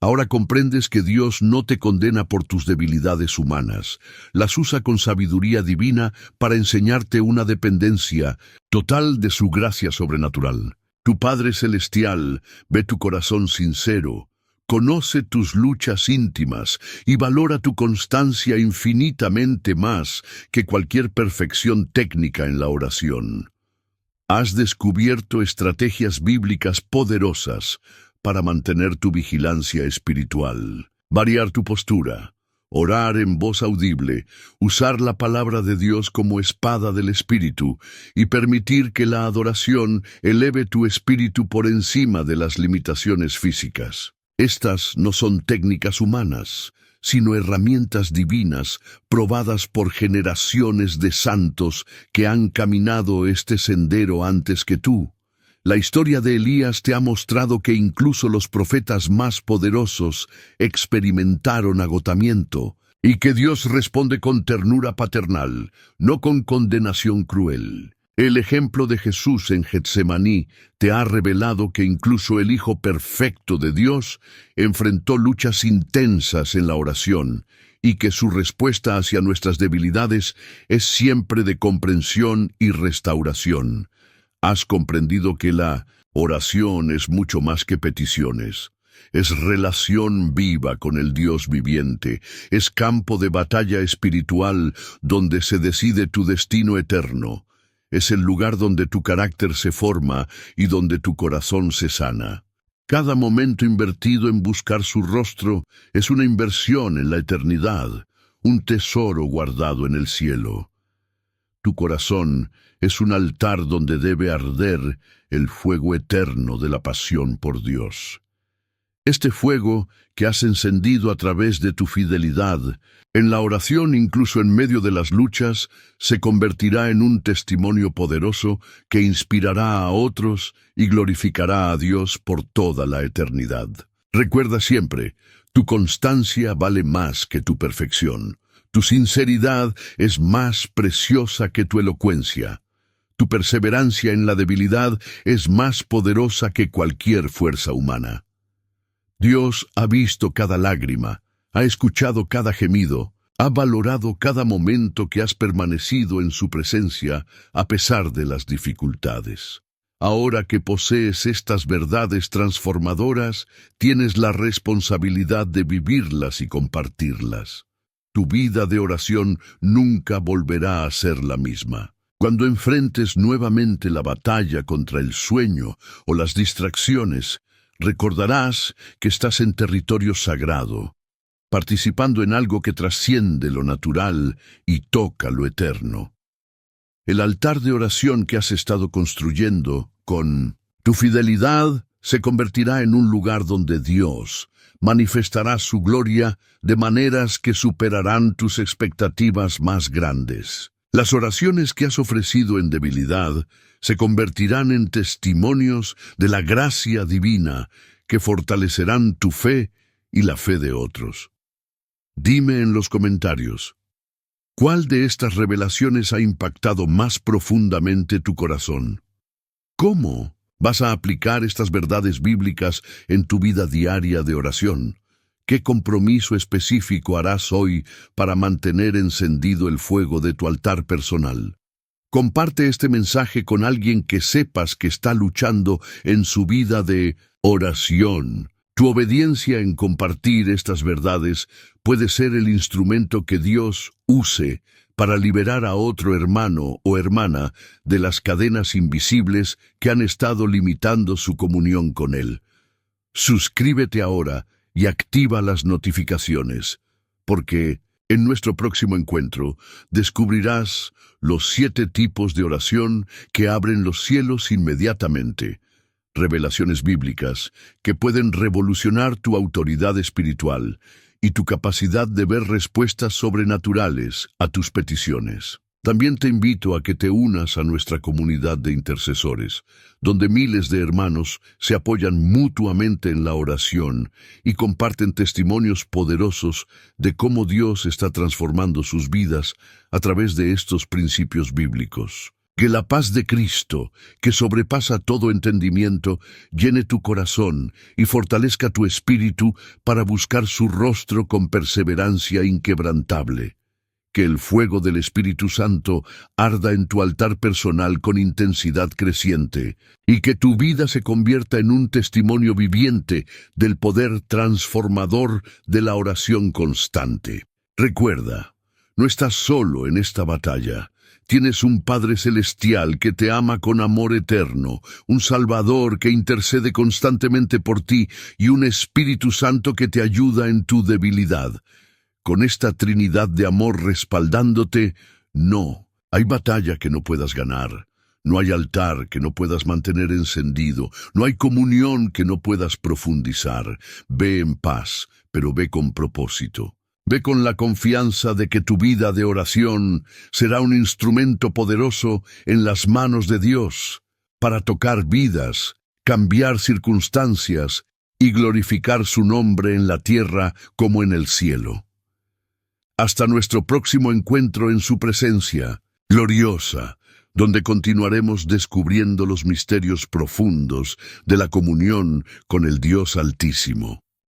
Ahora comprendes que Dios no te condena por tus debilidades humanas. Las usa con sabiduría divina para enseñarte una dependencia total de su gracia sobrenatural. Tu Padre Celestial ve tu corazón sincero, conoce tus luchas íntimas y valora tu constancia infinitamente más que cualquier perfección técnica en la oración. Has descubierto estrategias bíblicas poderosas para mantener tu vigilancia espiritual, variar tu postura, orar en voz audible, usar la palabra de Dios como espada del Espíritu y permitir que la adoración eleve tu espíritu por encima de las limitaciones físicas. Estas no son técnicas humanas, sino herramientas divinas probadas por generaciones de santos que han caminado este sendero antes que tú. La historia de Elías te ha mostrado que incluso los profetas más poderosos experimentaron agotamiento y que Dios responde con ternura paternal, no con condenación cruel. El ejemplo de Jesús en Getsemaní te ha revelado que incluso el Hijo perfecto de Dios enfrentó luchas intensas en la oración y que su respuesta hacia nuestras debilidades es siempre de comprensión y restauración. Has comprendido que la oración es mucho más que peticiones. Es relación viva con el Dios viviente. Es campo de batalla espiritual donde se decide tu destino eterno. Es el lugar donde tu carácter se forma y donde tu corazón se sana. Cada momento invertido en buscar su rostro es una inversión en la eternidad, un tesoro guardado en el cielo. Tu corazón es un altar donde debe arder el fuego eterno de la pasión por Dios. Este fuego que has encendido a través de tu fidelidad, en la oración incluso en medio de las luchas, se convertirá en un testimonio poderoso que inspirará a otros y glorificará a Dios por toda la eternidad. Recuerda siempre, tu constancia vale más que tu perfección. Tu sinceridad es más preciosa que tu elocuencia. Tu perseverancia en la debilidad es más poderosa que cualquier fuerza humana. Dios ha visto cada lágrima, ha escuchado cada gemido, ha valorado cada momento que has permanecido en su presencia a pesar de las dificultades. Ahora que posees estas verdades transformadoras, tienes la responsabilidad de vivirlas y compartirlas. Tu vida de oración nunca volverá a ser la misma. Cuando enfrentes nuevamente la batalla contra el sueño o las distracciones, recordarás que estás en territorio sagrado, participando en algo que trasciende lo natural y toca lo eterno. El altar de oración que has estado construyendo con tu fidelidad se convertirá en un lugar donde Dios manifestará su gloria de maneras que superarán tus expectativas más grandes. Las oraciones que has ofrecido en debilidad se convertirán en testimonios de la gracia divina que fortalecerán tu fe y la fe de otros. Dime en los comentarios, ¿cuál de estas revelaciones ha impactado más profundamente tu corazón? ¿Cómo vas a aplicar estas verdades bíblicas en tu vida diaria de oración? ¿Qué compromiso específico harás hoy para mantener encendido el fuego de tu altar personal? Comparte este mensaje con alguien que sepas que está luchando en su vida de oración. Tu obediencia en compartir estas verdades puede ser el instrumento que Dios use para liberar a otro hermano o hermana de las cadenas invisibles que han estado limitando su comunión con Él. Suscríbete ahora y activa las notificaciones, porque en nuestro próximo encuentro descubrirás los 7 tipos de oración que abren los cielos inmediatamente, revelaciones bíblicas que pueden revolucionar tu autoridad espiritual y tu capacidad de ver respuestas sobrenaturales a tus peticiones. También te invito a que te unas a nuestra comunidad de intercesores, donde miles de hermanos se apoyan mutuamente en la oración y comparten testimonios poderosos de cómo Dios está transformando sus vidas a través de estos principios bíblicos. Que la paz de Cristo, que sobrepasa todo entendimiento, llene tu corazón y fortalezca tu espíritu para buscar su rostro con perseverancia inquebrantable. Que el fuego del Espíritu Santo arda en tu altar personal con intensidad creciente y que tu vida se convierta en un testimonio viviente del poder transformador de la oración constante. Recuerda, no estás solo en esta batalla. Tienes un Padre Celestial que te ama con amor eterno, un Salvador que intercede constantemente por ti y un Espíritu Santo que te ayuda en tu debilidad. Con esta Trinidad de amor respaldándote, no hay batalla que no puedas ganar, no hay altar que no puedas mantener encendido, no hay comunión que no puedas profundizar. Ve en paz, pero ve con propósito. Ve con la confianza de que tu vida de oración será un instrumento poderoso en las manos de Dios para tocar vidas, cambiar circunstancias y glorificar su nombre en la tierra como en el cielo. Hasta nuestro próximo encuentro en su presencia gloriosa, donde continuaremos descubriendo los misterios profundos de la comunión con el Dios Altísimo.